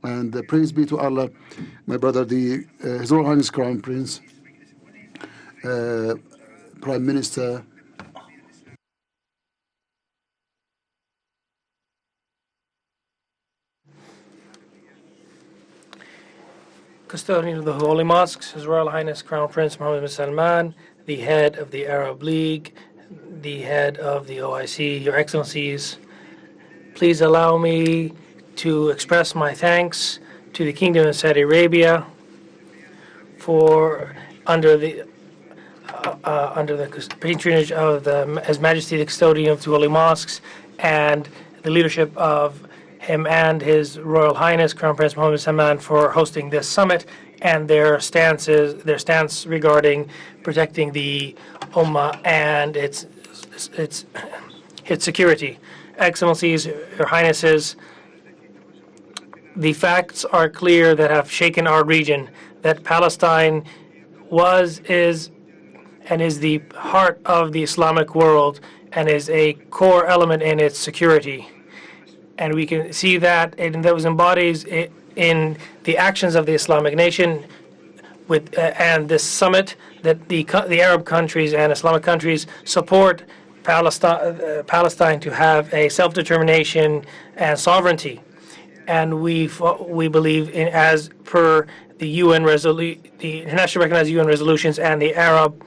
And praise be to Allah, my brother, His Royal Highness Crown Prince, Prime Minister, Custodian of the Holy Mosques, His Royal Highness Crown Prince Mohammed bin Salman, the head of the Arab League, the head of the OIC, Your Excellencies, please allow me to express my thanks to the Kingdom of Saudi Arabia for under the patronage of His Majesty the Custodian of the Holy Mosques and the leadership of him and His Royal Highness Crown Prince Mohammed bin Salman for hosting this summit and their stance regarding protecting the Ummah and its security. Excellencies, Your Highnesses, the facts are clear that have shaken our region, that Palestine is the heart of the Islamic world and is a core element in its security. And we can see that was embodied in the actions of the Islamic nation and this summit, that the Arab countries and Islamic countries support Palestine to have a self-determination and sovereignty. And we believe in, as per the the internationally recognized UN resolutions and the Arab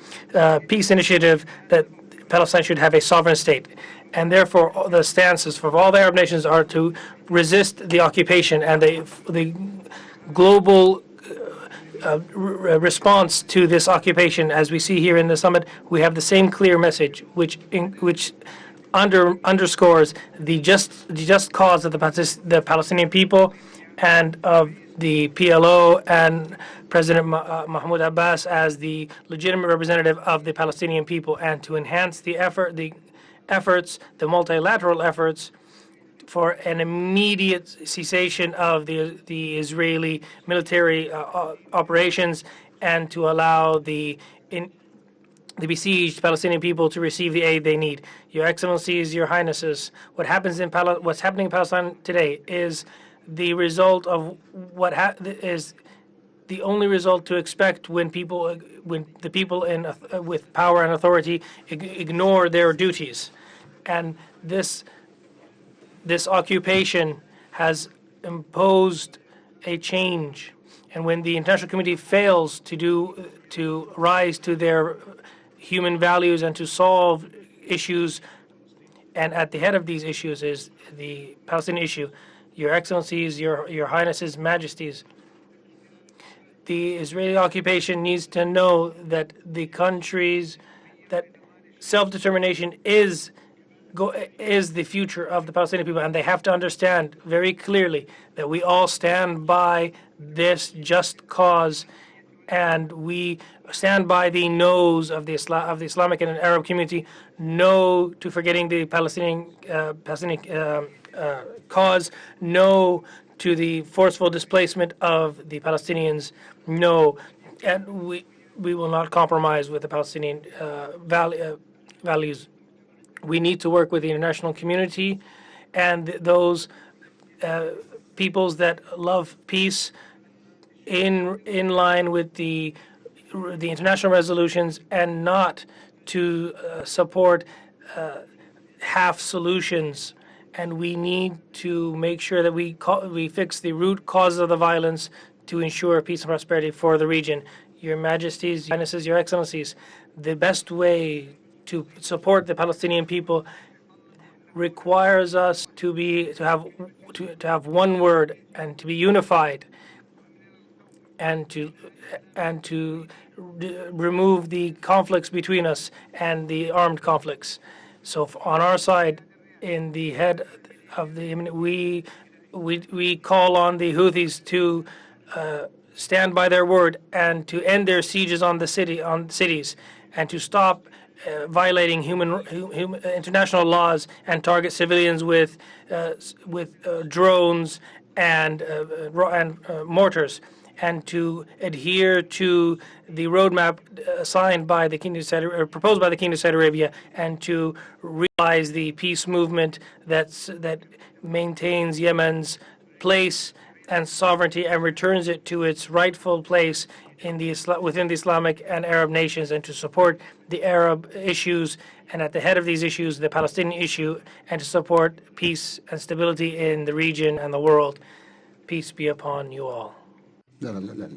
Peace Initiative, that Palestine should have a sovereign state. And therefore, the stances for all the Arab nations are to resist the occupation and the global response to this occupation. As we see here in the summit, we have the same clear message, which underscores the just cause of the Palestinian people and of the PLO and President Mahmoud Abbas as the legitimate representative of the Palestinian people, and to enhance the multilateral efforts for an immediate cessation of the Israeli military operations, and to allow the besieged Palestinian people to receive the aid they need. Your Excellencies, Your Highnesses, what's happening in Palestine today is the result of is the only result to expect when the people with power and authority ignore their duties. And this occupation has imposed a change. And when the international community fails to rise to their human values and to solve issues, and at the head of these issues is the Palestinian issue, Your Excellencies, Your Highnesses, Majesties, the Israeli occupation needs to know that that self-determination is the future of the Palestinian people, and they have to understand very clearly that we all stand by this just cause, and we stand by the no's of the Islamic and Arab community, no to forgetting the Palestinian cause, no to the forceful displacement of the Palestinians, no, and we will not compromise with the Palestinian values. We need to work with the international community and those peoples that love peace in line with the international resolutions, and not to support half solutions. And we need to make sure that we fix the root causes of the violence to ensure peace and prosperity for the region. Your Majesties, Your Highnesses, Your Excellencies, the best way to support the Palestinian people requires us to have one word and to be unified, and to remove the conflicts between us and the armed conflicts. So on our side, in the head of the we call on the Houthis to stand by their word and to end their sieges on cities, and to stop violating international laws and target civilians with drones and mortars, and to adhere to the roadmap proposed by the Kingdom of Saudi Arabia, and to realize the peace movement that maintains Yemen's place and sovereignty and returns it to its rightful place within the Islamic and Arab nations, and to support the Arab issues, and at the head of these issues, the Palestinian issue, and to support peace and stability in the region and the world. Peace be upon you all. لا لا لا لا.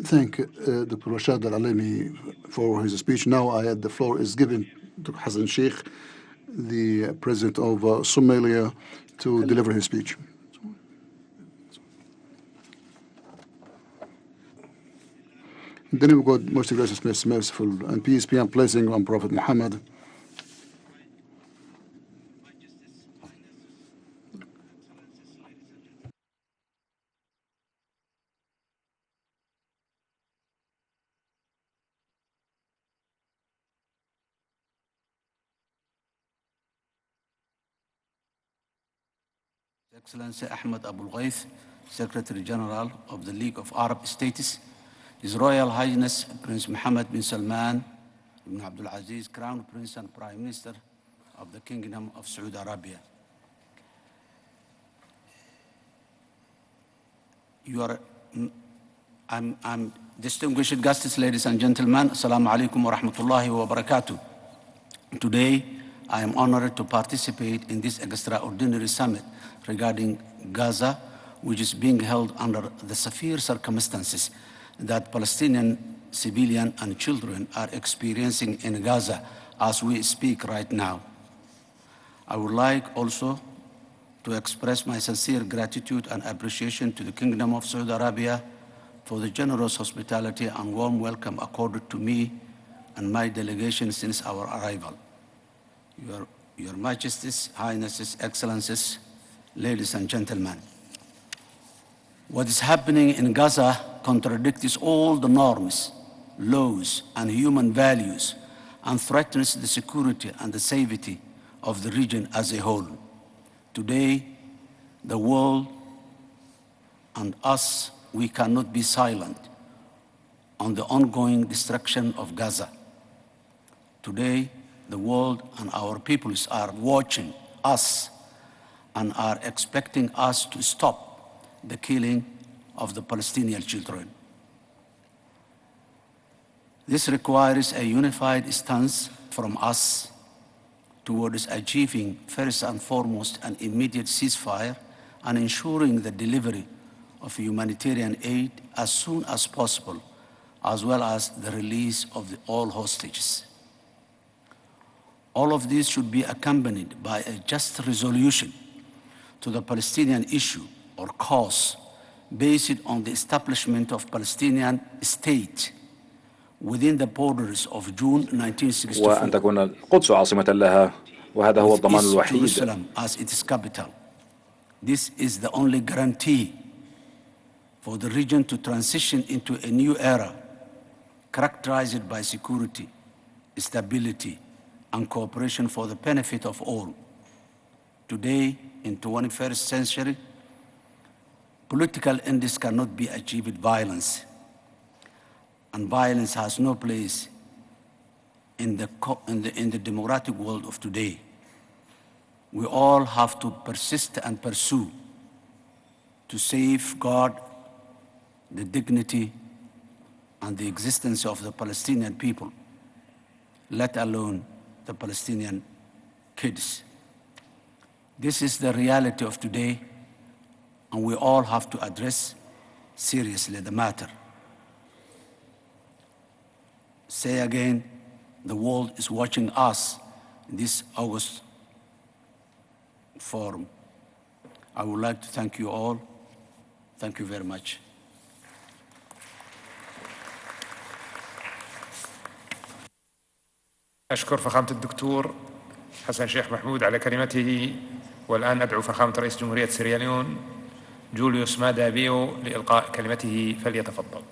Thank Dr. Rashad Al-Alemi for his speech. Now the floor is given to Hassan Sheikh, the president of Somalia, to deliver his speech. In the name of God, most gracious, most merciful, and peace be and blessing on Prophet Muhammad. Excellency Ahmed Abul Ghaith, Secretary General of the League of Arab States, His Royal Highness Prince Mohammed bin Salman ibn Abdul Aziz, Crown Prince and Prime Minister of the Kingdom of Saudi Arabia. I'm distinguished guests, ladies and gentlemen, Assalamu alaikum wa rahmatullahi wa barakatuh. Today, I am honored to participate in this extraordinary summit regarding Gaza, which is being held under the severe circumstances that Palestinian civilians and children are experiencing in Gaza as we speak right now. I would like also to express my sincere gratitude and appreciation to the Kingdom of Saudi Arabia for the generous hospitality and warm welcome accorded to me and my delegation since our arrival. Your Majesties, Highnesses, Excellencies, ladies and gentlemen, what is happening in Gaza contradicts all the norms, laws, and human values, and threatens the security and the safety of the region as a whole. Today, the world and us, we cannot be silent on the ongoing destruction of Gaza. Today, the world and our peoples are watching us and are expecting us to stop the killing of the Palestinian children. This requires a unified stance from us towards achieving first and foremost an immediate ceasefire and ensuring the delivery of humanitarian aid as soon as possible, as well as the release of all hostages. All of this should be accompanied by a just resolution to the Palestinian issue or cause based on the establishment of Palestinian state within the borders of June 1964. وأن تكون القدس عاصمة لها، وهذا هو الضمان الوحيد. Jerusalem as its capital. This is the only guarantee for the region to transition into a new era characterized by security, stability, and cooperation for the benefit of all. Today, in the 21st century, political ends cannot be achieved with violence, and violence has no place in the democratic world of today. We all have to persist and pursue to safeguard the dignity and the existence of the Palestinian people, let alone the Palestinian kids. This is the reality of today, and we all have to address seriously the matter. Say again, the world is watching us in this August forum. I would like to thank you all. Thank you very much. أشكر فخامة الدكتور حسن شيخ محمود على كلمته، والآن أدعو فخامة رئيس جمهورية سيراليون جوليوس مادا بيو لإلقاء كلمته، فليتفضل.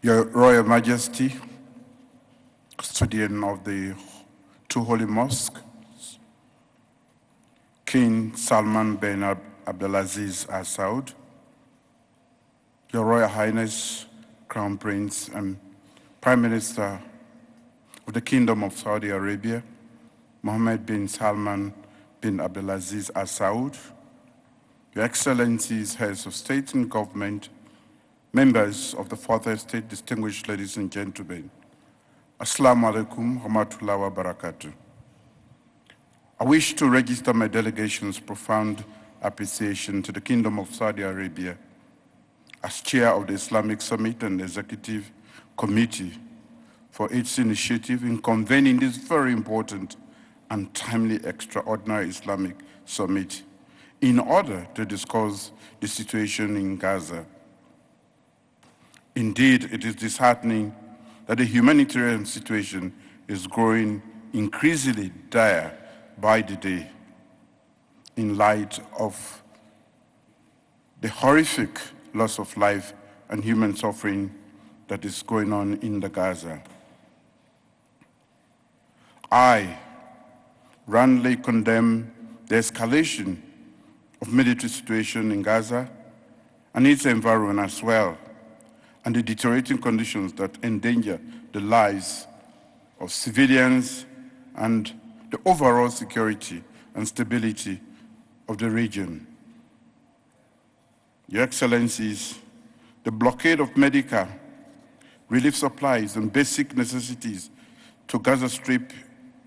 Your Royal Majesty, custodian of the two holy mosques, King Salman bin Abdulaziz Al Saud, Your Royal Highness, Crown Prince and Prime Minister of the Kingdom of Saudi Arabia, Mohammed bin Salman bin Abdulaziz Al Saud, Your Excellencies, Heads of State and Government, members of the Fourth Estate, distinguished ladies and gentlemen, Assalamu alaikum rahmatullahi wa barakatuh. I wish to register my delegation's profound appreciation to the Kingdom of Saudi Arabia as chair of the Islamic Summit and Executive Committee for its initiative in convening this very important and timely extraordinary Islamic Summit in order to discuss the situation in Gaza. Indeed, it is disheartening that the humanitarian situation is growing increasingly dire by the day in light of the horrific loss of life and human suffering that is going on in the Gaza. I roundly condemn the escalation of military situation in Gaza and its environment as well, and the deteriorating conditions that endanger the lives of civilians and the overall security and stability of the region. Your Excellencies, the blockade of medical relief supplies and basic necessities to Gaza Strip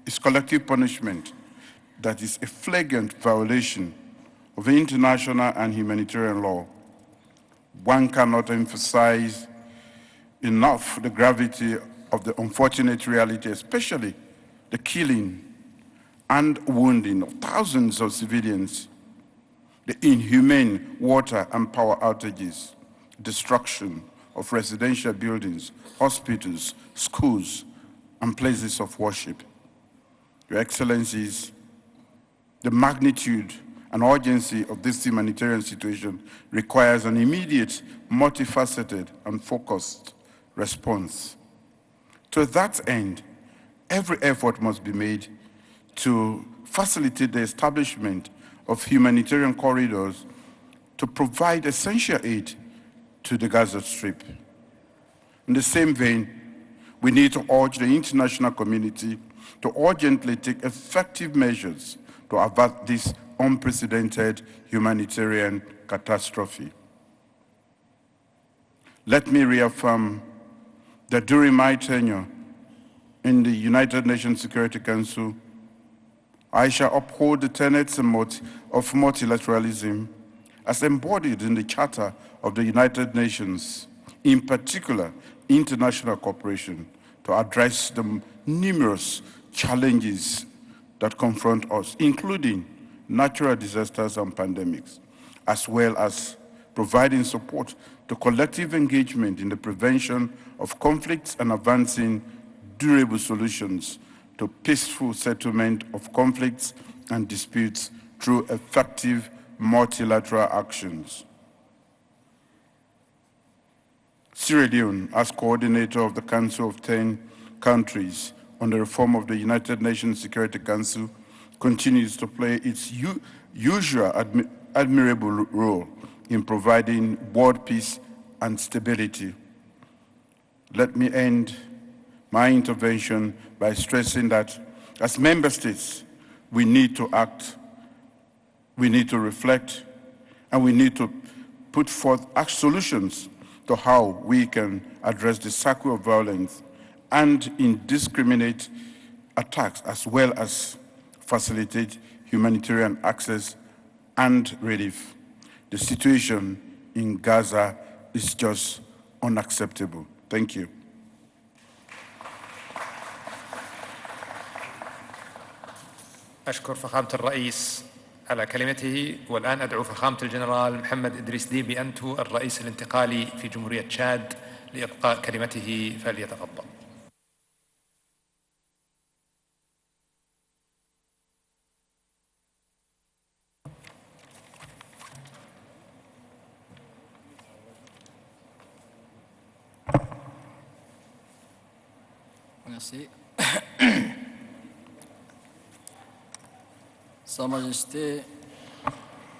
is collective punishment that is a flagrant violation of international and humanitarian law. One cannot emphasize enough the gravity of the unfortunate reality, especially the killing and wounding of thousands of civilians, the inhumane water and power outages, destruction of residential buildings, hospitals, schools, and places of worship. Your Excellencies, the magnitude and urgency of this humanitarian situation requires an immediate, multifaceted, and focused response. To that end, every effort must be made to facilitate the establishment of humanitarian corridors to provide essential aid to the Gaza Strip. In the same vein, we need to urge the international community to urgently take effective measures to avert this unprecedented humanitarian catastrophe. Let me reaffirm that during my tenure in the United Nations Security Council, I shall uphold the tenets of multilateralism as embodied in the Charter of the United Nations, in particular, international cooperation to address the numerous challenges that confront us, including natural disasters and pandemics, as well as providing support to collective engagement in the prevention of conflicts and advancing durable solutions to peaceful settlement of conflicts and disputes through effective multilateral actions. Sierra Leone, as coordinator of the Council of 10 countries on the reform of the United Nations Security Council, continues to play its usual admirable role in providing world peace and stability. Let me end my intervention by stressing that as member states, we need to act, we need to reflect, and we need to put forth solutions to how we can address the cycle of violence and indiscriminate attacks, as well as facilitate humanitarian access and relief. The situation in Gaza is just unacceptable. Thank you. أشكر فخامة الرئيس على كلمته، والآن أدعو فخامة الجنرال محمد إدريس ديبي أنتو الرئيس الانتقالي في جمهورية تشاد لإلقاء كلمته، فليتفضل. Merci. Sa Majesté,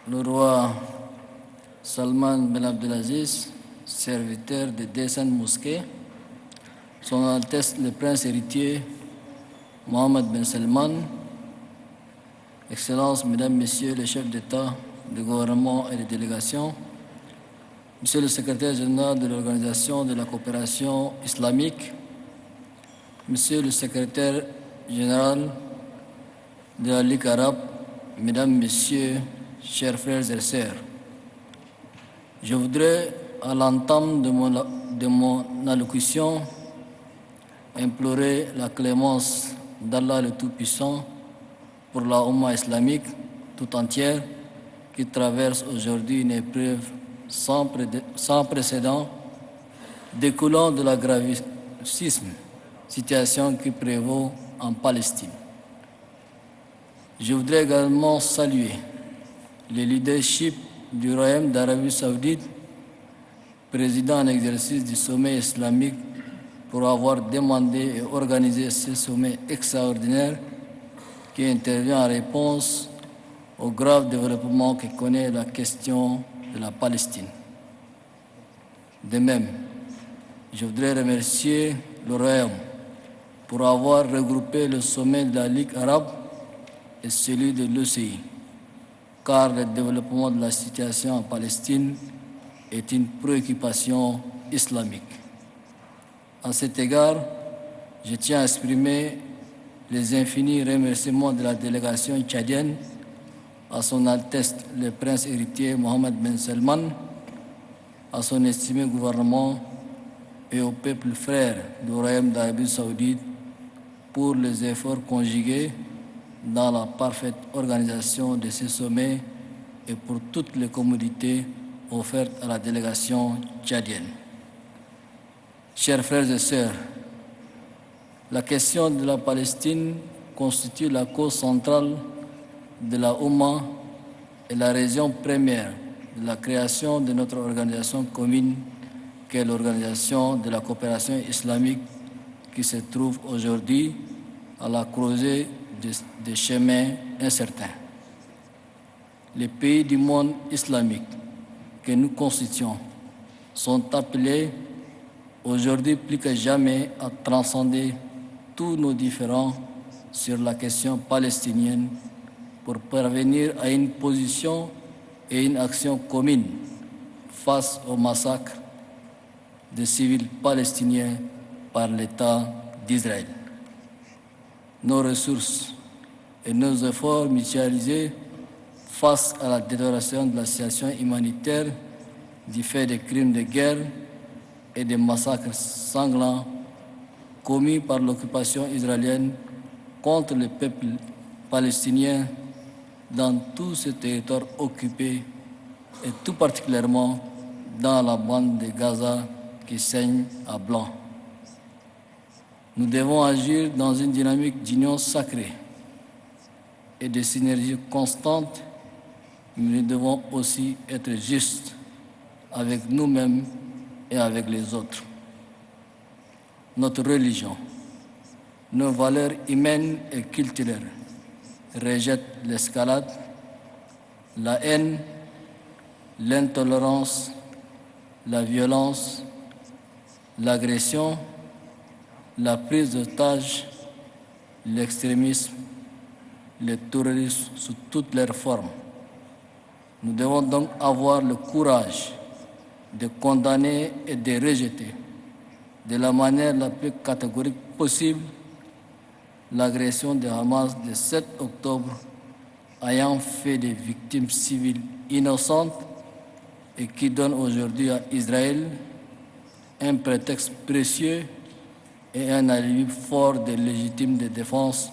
le roi Salman bin Abdelaziz, serviteur des 200 mosquées, Son Altesse le Prince héritier Mohamed Ben Salman, Excellences, Mesdames, Messieurs les chefs d'État, de gouvernement et de délégation, Monsieur le secrétaire général de l'Organisation de la coopération islamique, Monsieur le secrétaire général de la Ligue arabe, Mesdames, Messieurs, chers frères et sœurs, je voudrais, à l'entame de mon allocution, implorer la clémence d'Allah le Tout-Puissant pour la Oumma islamique tout entière qui traverse aujourd'hui une épreuve sans précédent découlant de la gravissime situation qui prévaut en Palestine. Je voudrais également saluer le leadership du Royaume d'Arabie Saoudite, président en exercice du sommet islamique, pour avoir demandé et organisé ce sommet extraordinaire qui intervient en réponse au grave développement que connaît la question de la Palestine. De même, je voudrais remercier le Royaume pour avoir regroupé le sommet de la Ligue arabe et celui de l'OCI, car le développement de la situation en Palestine est une préoccupation islamique. À cet égard, je tiens à exprimer les infinis remerciements de la délégation tchadienne à son Altesse le Prince héritier Mohamed Ben Salman, à son estimé gouvernement et au peuple frère du Royaume d'Arabie Saoudite pour les efforts conjugués dans la parfaite organisation de ce sommet et pour toutes les commodités offertes à la délégation tchadienne. Chers frères et sœurs, la question de la Palestine constitue la cause centrale de la Oumma et la raison première de la création de notre organisation commune qu'est l'Organisation de la coopération islamique qui se trouve aujourd'hui à la croisée des chemins incertains. Les pays du monde islamique que nous constituons sont appelés aujourd'hui plus que jamais à transcender tous nos différends sur la question palestinienne pour parvenir à une position et une action commune face au massacre de civils palestiniens par l'État d'Israël. Nos ressources et nos efforts mutualisés face à la détérioration de la situation humanitaire du fait des crimes de guerre et des massacres sanglants commis par l'occupation israélienne contre le peuple palestinien dans tous ces territoires occupés et tout particulièrement dans la bande de Gaza qui saigne à blanc. Nous devons agir dans une dynamique d'union sacrée et de synergie constante, mais nous devons aussi être justes avec nous-mêmes et avec les autres. Notre religion, nos valeurs humaines et culturelles rejettent l'escalade, la haine, l'intolérance, la violence, l'agression, la prise d'otages, l'extrémisme, le terrorisme sous toutes leurs formes. Nous devons donc avoir le courage de condamner et de rejeter de la manière la plus catégorique possible l'agression de Hamas le 7 octobre ayant fait des victimes civiles innocentes et qui donne aujourd'hui à Israël un prétexte précieux et un alibi fort de légitime de défense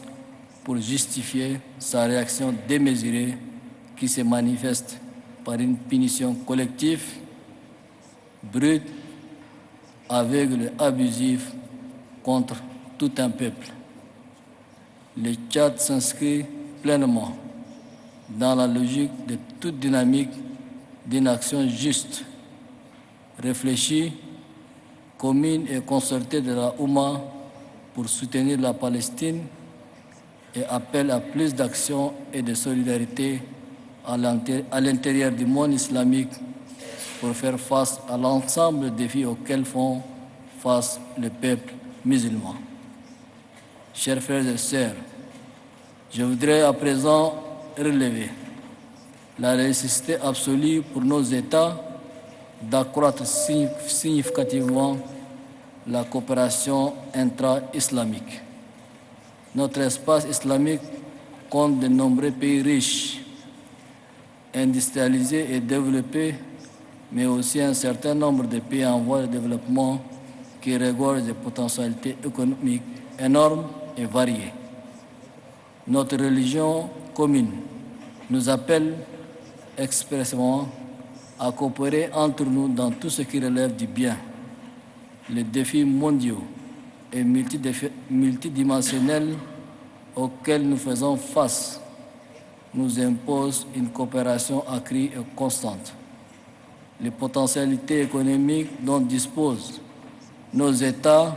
pour justifier sa réaction démesurée qui se manifeste par une punition collective, brute, aveugle et abusive contre tout un peuple. Le Tchad s'inscrit pleinement dans la logique de toute dynamique d'une action juste, réfléchie, commune et concertée de la Oumma pour soutenir la Palestine et appelle à plus d'action et de solidarité à l'intérieur du monde islamique pour faire face à l'ensemble des défis auxquels font face le peuple musulman. chers frères et sœurs, je voudrais à présent relever la nécessité absolue pour nos États d'accroître significativement la coopération intra-islamique. Notre espace islamique compte de nombreux pays riches, industrialisés et développés, mais aussi un certain nombre de pays en voie de développement qui regorgent de potentialités économiques énormes et variées. Notre religion commune nous appelle expressément à coopérer entre nous dans tout ce qui relève du bien. Les défis mondiaux et multidimensionnels auxquels nous faisons face nous imposent une coopération accrue et constante. Les potentialités économiques dont disposent nos États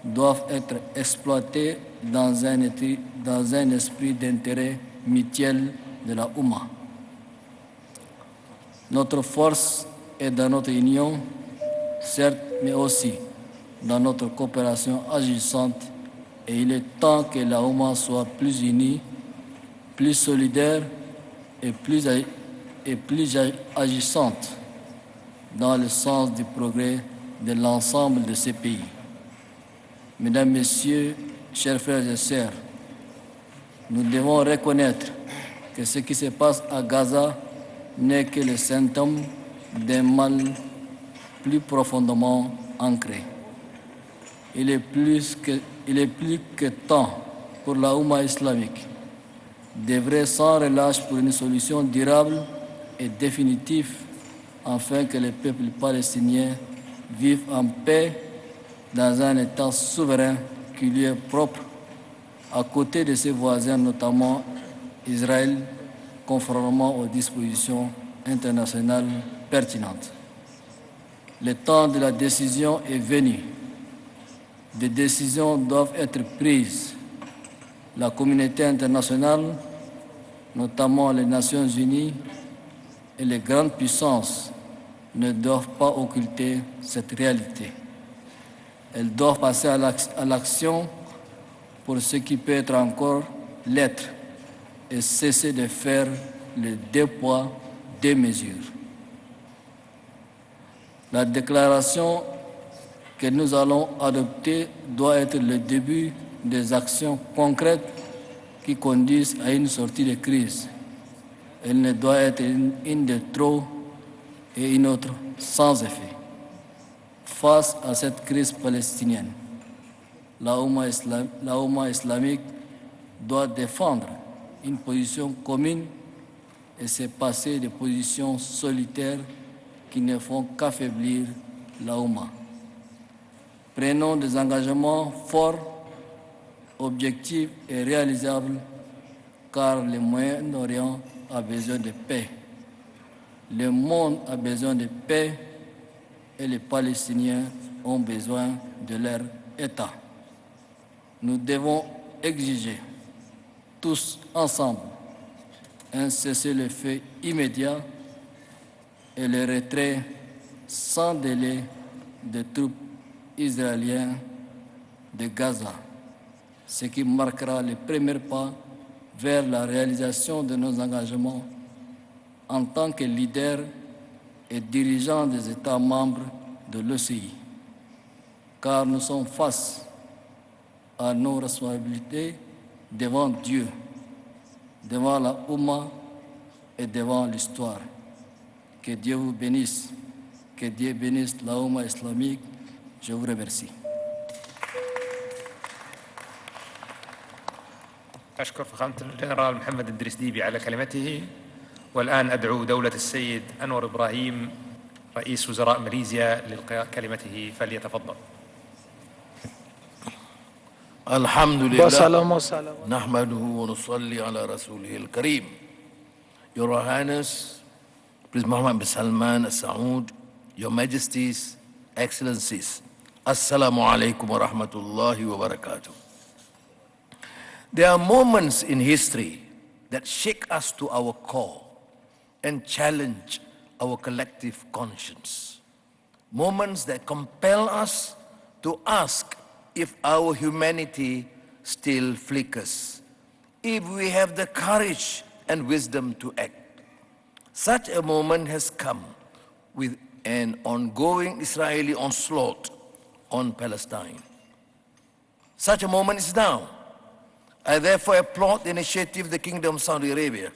doivent être exploitées dans un esprit d'intérêt mutuel de la Oumma. Notre force est dans notre union, certes, mais aussi dans notre coopération agissante, et il est temps que la Oumma soit plus unie, plus solidaire et plus agissante dans le sens du progrès de l'ensemble de ces pays. Mesdames, Messieurs, chers frères et sœurs, nous devons reconnaître que ce qui se passe à Gaza n'est que le symptôme d'un mal plus profondément ancré. Il est plus que temps pour la Oumma islamique d'œuvrer sans relâche pour une solution durable et définitive afin que le peuple palestinien vive en paix dans un État souverain qui lui est propre, à côté de ses voisins, notamment Israël, conformément aux dispositions internationales pertinentes. Le temps de la décision est venu. Des décisions doivent être prises. La communauté internationale, notamment les Nations unies et les grandes puissances, ne doivent pas occulter cette réalité. Elles doivent passer à l'action pour ce qui peut être encore l'être et cesser de faire le deux poids, deux mesures. La déclaration que nous allons adopter doit être le début des actions concrètes qui conduisent à une sortie de crise. Elle ne doit être une de trop et une autre sans effet. Face à cette crise palestinienne, la Oumma islamique doit défendre une position commune et se passer de positions solitaires qui ne font qu'affaiblir la Oumma. Prenons des engagements forts, objectifs et réalisables, car le Moyen-Orient a besoin de paix. Le monde a besoin de paix et les Palestiniens ont besoin de leur État. Nous devons exiger tous ensemble un cessez-le-feu immédiat et le retrait sans délai des troupes israéliennes de Gaza, ce qui marquera les premiers pas vers la réalisation de nos engagements en tant que leader et dirigeant des États membres de l'OCI, car nous sommes face à nos responsabilités devant Dieu, devant la Oumma et devant l'histoire. Que Dieu vous bénisse, que Dieu bénisse la Oumma islamique. Je vous remercie. أشكر فخامة الجنرال محمد إدريس ديبي على كلمته. والآن أدعو دولة السيد أنور إبراهيم رئيس وزراء ماليزيا لإلقاء كلمته، فليتفضل. الحمد لله نحمده ونصلي على رسوله الكريم. Your Highness, Prince Mohammed bin Salman Al Saud, Your Majesties, Excellencies, Assalamu alaikum wa rahmatullahi wa barakatuh. There are moments in history that shake us to our core and challenge our collective conscience. Moments that compel us to ask if our humanity still flickers, if we have the courage and wisdom to act. Such a moment has come with an ongoing Israeli onslaught on Palestine. Such a moment is now. I therefore applaud the initiative of the Kingdom of Saudi Arabia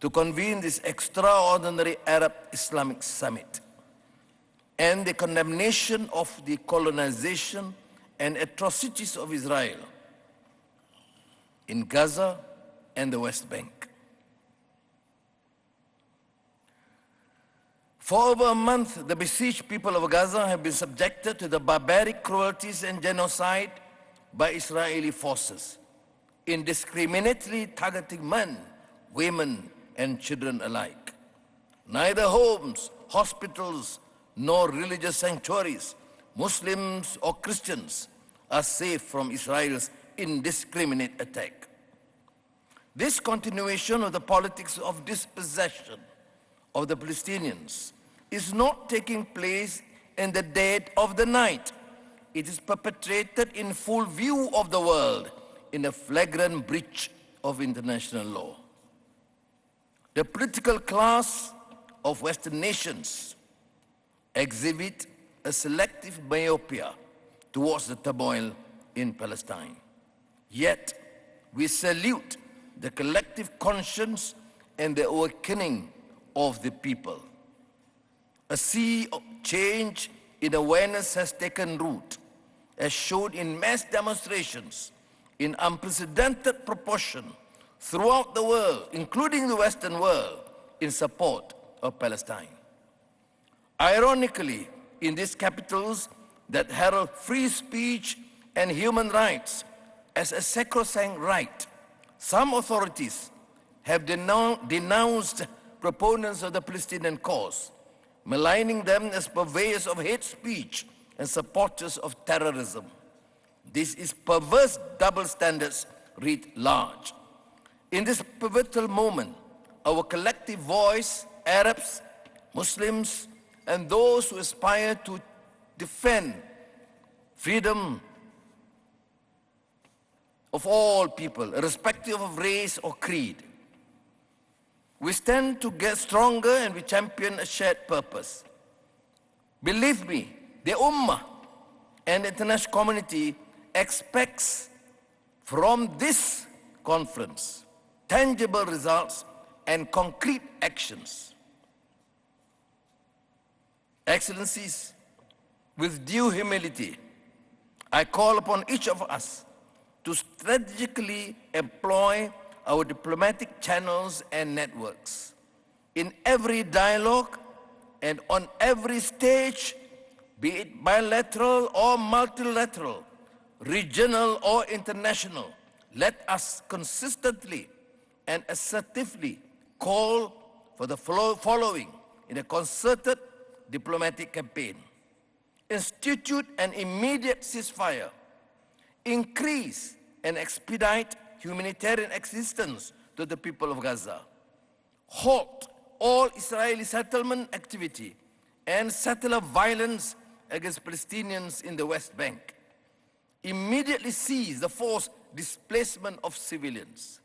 to convene this extraordinary Arab Islamic Summit and the condemnation of the colonization and atrocities of Israel in Gaza and the West Bank. For over a month, the besieged people of Gaza have been subjected to the barbaric cruelties and genocide by Israeli forces, indiscriminately targeting men, women, and children alike. Neither homes, hospitals, nor religious sanctuaries, Muslims or Christians, are safe from Israel's indiscriminate attack. This continuation of the politics of dispossession of the Palestinians is not taking place in the dead of the night. It is perpetrated in full view of the world in a flagrant breach of international law. The political class of Western nations exhibit a selective myopia towards the turmoil in Palestine. Yet, we salute the collective conscience and the awakening of the people. A sea of change in awareness has taken root, as shown in mass demonstrations in unprecedented proportion throughout the world, including the Western world, in support of Palestine. Ironically, in these capitals that herald free speech and human rights as a sacrosanct right, some authorities have denounced proponents of the Palestinian cause, maligning them as purveyors of hate speech and supporters of terrorism. This is perverse double standards writ large. In this pivotal moment, our collective voice, Arabs, Muslims, and those who aspire to defend freedom of all people, irrespective of race or creed. We stand to get stronger and we champion a shared purpose. Believe me, the Ummah and the international community expects from this conference tangible results and concrete actions. Excellencies, with due humility, I call upon each of us to strategically employ our diplomatic channels and networks in every dialogue and on every stage, be it bilateral or multilateral, regional or international. Let us consistently and assertively call for the following in a concerted diplomatic campaign. Institute an immediate ceasefire. Increase and expedite humanitarian assistance to the people of Gaza. Halt all Israeli settlement activity and settler violence against Palestinians in the West Bank. Immediately cease the forced displacement of civilians.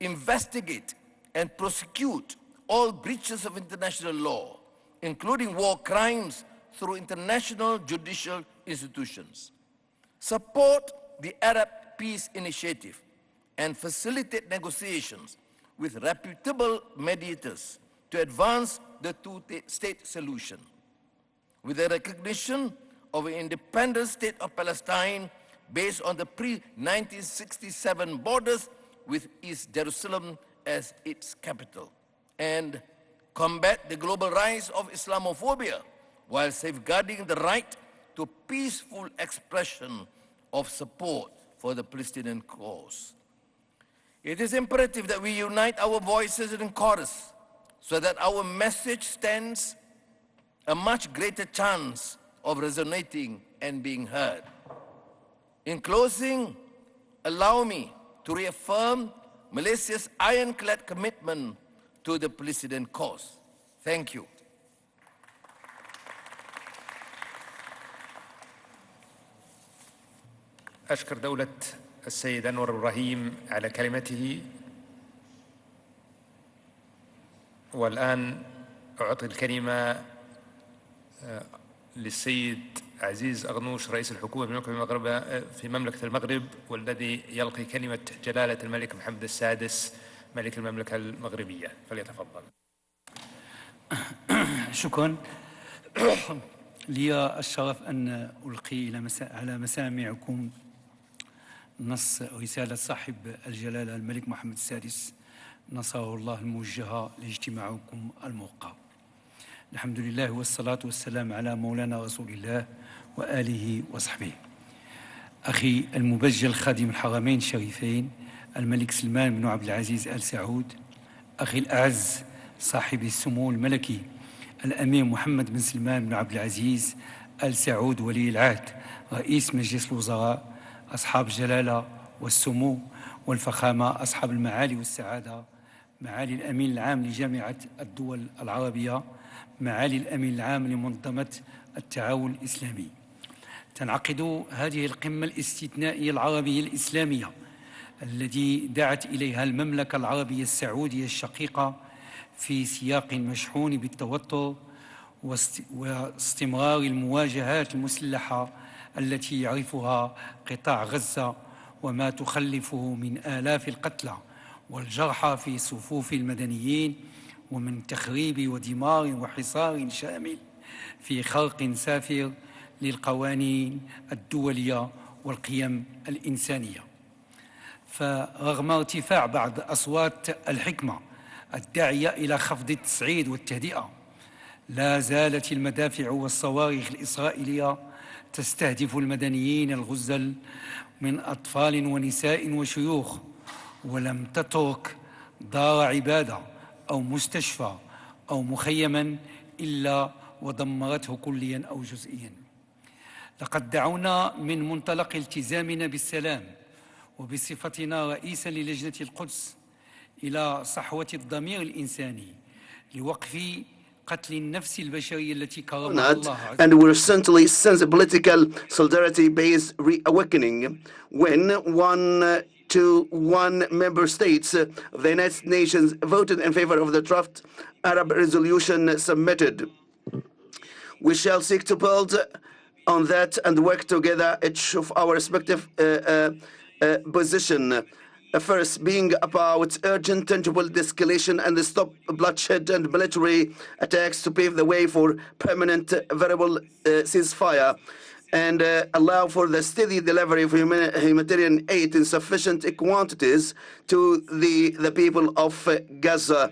Investigate and prosecute all breaches of international law, including war crimes, through international judicial institutions. Support the Arab Peace Initiative and facilitate negotiations with reputable mediators to advance the two-state solution. With the recognition of an independent state of Palestine based on the pre-1967 borders with East Jerusalem as its capital, and combat the global rise of Islamophobia while safeguarding the right to peaceful expression of support for the Palestinian cause. It is imperative that we unite our voices in chorus so that our message stands a much greater chance of resonating and being heard. In closing, allow me to reaffirm Malaysia's ironclad commitment to the Palestinian cause. Thank you. أشكر دولة السيد أنور إبراهيم على كلمته، والآن أعطي الكلمة للسيد عزيز أغنوش رئيس الحكومة في مملكة المغرب، والذي يلقي كلمة جلالة الملك محمد السادس ملك المملكة المغربية، فليتفضل. شكرا. لي الشرف أن ألقي على مسامعكم نص رسالة صاحب الجلالة الملك محمد السادس نصره الله الموجهة لاجتماعكم الموقع. الحمد لله والصلاة والسلام على مولانا رسول الله وآله وصحبه. أخي المبجل خادم الحرمين الشريفين الملك سلمان بن عبد العزيز آل سعود، أخي الأعز صاحب السمو الملكي الأمير محمد بن سلمان بن عبد العزيز آل سعود ولي العهد رئيس مجلس الوزراء، أصحاب الجلالة والسمو والفخامة، أصحاب المعالي والسعادة، معالي الأمين العام لجامعة الدول العربية، معالي الأمين العام لمنظمة التعاون الإسلامي. تنعقد هذه القمة الاستثنائية العربية الإسلامية التي دعت إليها المملكة العربية السعودية الشقيقة في سياق مشحون بالتوتر واستمرار المواجهات المسلحة التي يعرفها قطاع غزة وما تخلفه من آلاف القتلى والجرحى في صفوف المدنيين، ومن تخريب ودمار وحصار شامل في خرق سافر للقوانين الدولية والقيم الإنسانية. فرغم ارتفاع بعض أصوات الحكمة الداعية إلى خفض التصعيد والتهدئة، لا زالت المدافع والصواريخ الإسرائيلية تستهدف المدنيين الغزل من أطفال ونساء وشيوخ، ولم تترك دار عبادة أو مستشفى أو مخيما إلا ودمرته كليا أو جزئيا. لقد دعونا من منطلق التزامنا بالسلام وبصفتنا رئيسا للجنة القدس إلى صحوة الضمير الإنساني لوقف قتل النفس البشرية التي كرمها الله عز وجل. And we recently sensed a political solidarity-based reawakening when one member states of the United Nations voted in favor of the draft Arab resolution submitted. We shall seek to build on that and work together, each of our respective position. First, being about urgent, tangible de-escalation and stop bloodshed and military attacks to pave the way for permanent, variable ceasefire, and allow for the steady delivery of humanitarian aid in sufficient quantities to the people of Gaza.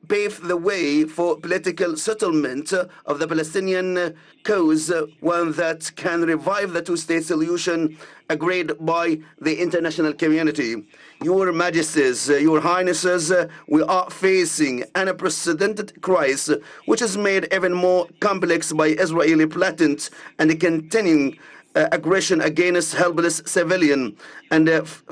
Pave the way for political settlement of the Palestinian cause, one that can revive the two-state solution agreed by the international community. Your Majesties, Your Highnesses, we are facing an unprecedented crisis, which is made even more complex by Israeli blatant and continuing aggression against helpless civilians. And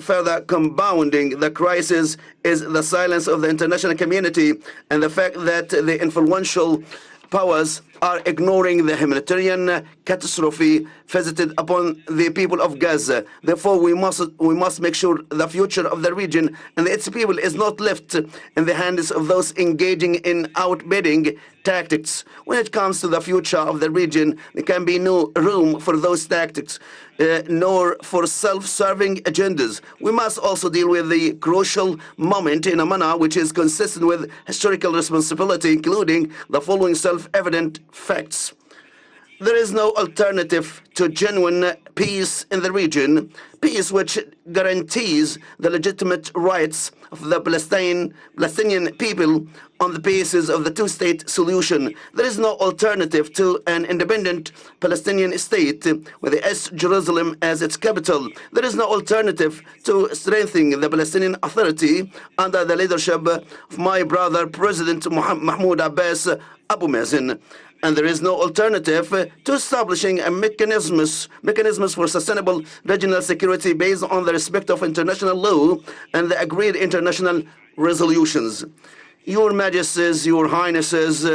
further compounding the crisis is the silence of the international community and the fact that the influential powers are ignoring the humanitarian catastrophe visited upon the people of Gaza. Therefore, we must make sure the future of the region and its people is not left in the hands of those engaging in outbidding tactics. When it comes to the future of the region, there can be no room for those tactics, nor for self-serving agendas. We must also deal with the crucial moment in a manner which is consistent with historical responsibility, including the following self-evident facts. There is no alternative to genuine peace in the region, peace which guarantees the legitimate rights of the Palestinian people on the basis of the two-state solution. There is no alternative to an independent Palestinian state with the East Jerusalem as its capital. There is no alternative to strengthening the Palestinian Authority under the leadership of my brother, President Mahmoud Abbas Abu Mazen. And there is no alternative to establishing a mechanisms for sustainable regional security based on the respect of international law and the agreed international resolutions. Your Majesties, Your Highnesses,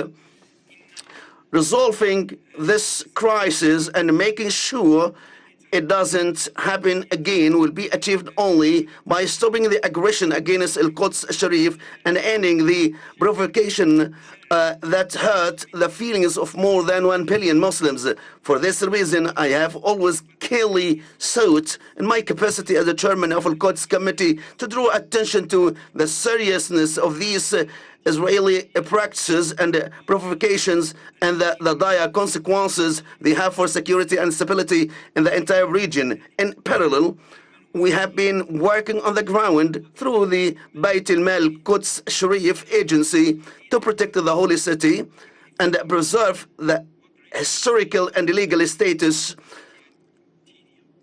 resolving this crisis and making sure it doesn't happen again will be achieved only by stopping the aggression against Al-Quds Sharif and ending the provocation that hurt the feelings of more than 1 billion Muslims. For this reason, I have always clearly sought, in my capacity as the chairman of Al-Quds Committee, to draw attention to the seriousness of these Israeli practices and provocations and the dire consequences they have for security and stability in the entire region. In parallel, we have been working on the ground through the Bayt al-Mal Quds Sharif agency to protect the holy city and preserve the historical and legal status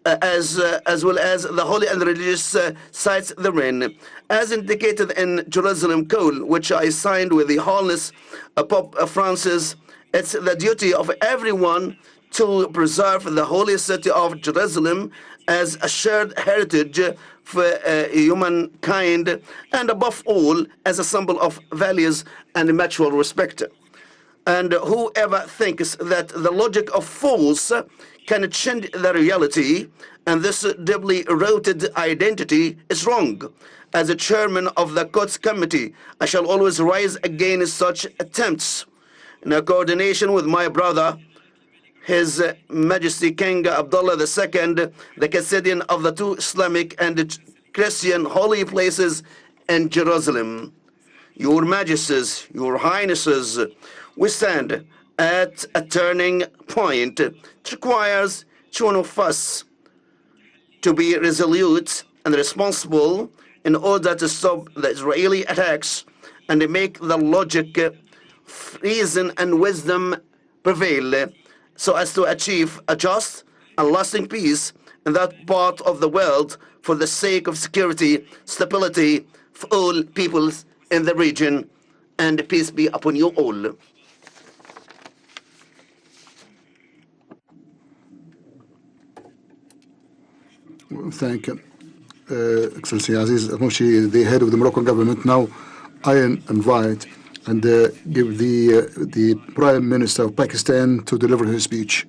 as well as the holy and religious sites therein. As indicated in Jerusalem Code, which I signed with the Holiness Pope Francis, it's the duty of everyone to preserve the holy city of Jerusalem as a shared heritage for humankind, and above all, as a symbol of values and mutual respect. And whoever thinks that the logic of force can change the reality and this deeply rooted identity is wrong. As a chairman of the Quds Committee, I shall always rise against such attempts. In coordination with my brother, His Majesty King Abdullah II, the custodian of the two Islamic and Christian holy places in Jerusalem. Your Majesties, Your Highnesses, we stand at a turning point. It requires each one of us to be resolute and responsible in order to stop the Israeli attacks and to make the logic, reason, and wisdom prevail so as to achieve a just and lasting peace in that part of the world for the sake of security, stability for all peoples in the region, and peace be upon you all. Thank you, Excellency Aziz Al-Mushi, the head of the Moroccan government. Now, I invite and give the Prime Minister of Pakistan to deliver his speech.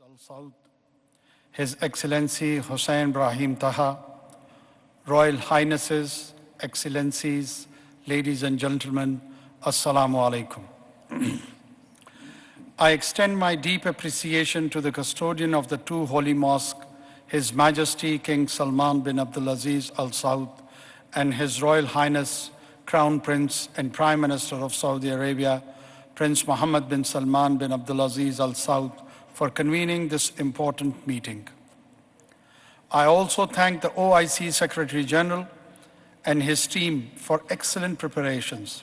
Al-Saud, His Excellency Hussein Brahim Taha, Royal Highnesses, Excellencies, ladies and gentlemen, Assalamu alaikum. I extend my deep appreciation to the custodian of the two holy mosques, His Majesty King Salman bin Abdulaziz Al Saud, and His Royal Highness Crown Prince and Prime Minister of Saudi Arabia, Prince Mohammed bin Salman bin Abdulaziz Al Saud, for convening this important meeting. I also thank the OIC Secretary General and his team for excellent preparations.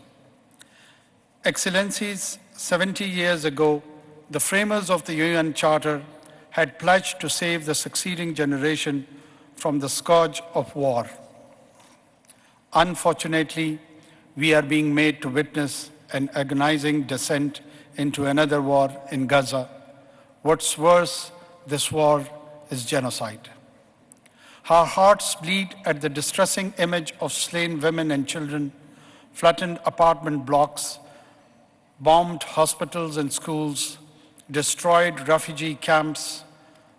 Excellencies, 70 years ago, the framers of the UN Charter had pledged to save the succeeding generation from the scourge of war. Unfortunately, we are being made to witness an agonizing descent into another war in Gaza. What's worse, this war is genocide. Our hearts bleed at the distressing image of slain women and children, flattened apartment blocks, bombed hospitals and schools, destroyed refugee camps,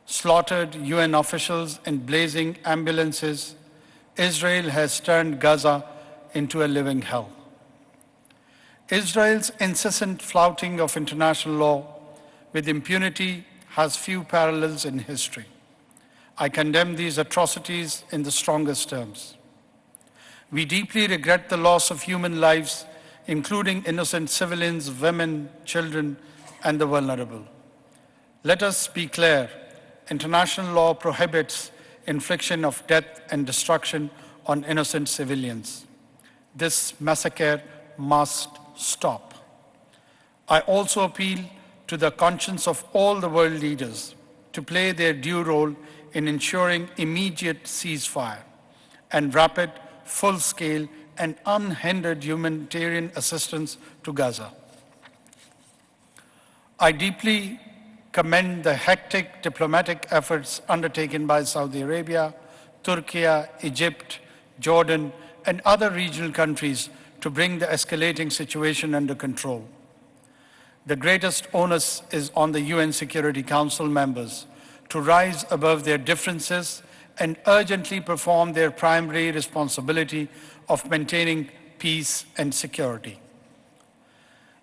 slaughtered UN officials in blazing ambulances. Israel has turned Gaza into a living hell. Israel's incessant flouting of international law with impunity has few parallels in history. I condemn these atrocities in the strongest terms. We deeply regret the loss of human lives, including innocent civilians, women, children, and the vulnerable. Let us be clear, international law prohibits infliction of death and destruction on innocent civilians. This massacre must stop. I also appeal to the conscience of all the world leaders to play their due role in ensuring immediate ceasefire and rapid, full-scale, and unhindered humanitarian assistance to Gaza. I deeply commend the hectic diplomatic efforts undertaken by Saudi Arabia, Turkey, Egypt, Jordan, and other regional countries to bring the escalating situation under control. The greatest onus is on the UN Security Council members to rise above their differences and urgently perform their primary responsibility of maintaining peace and security.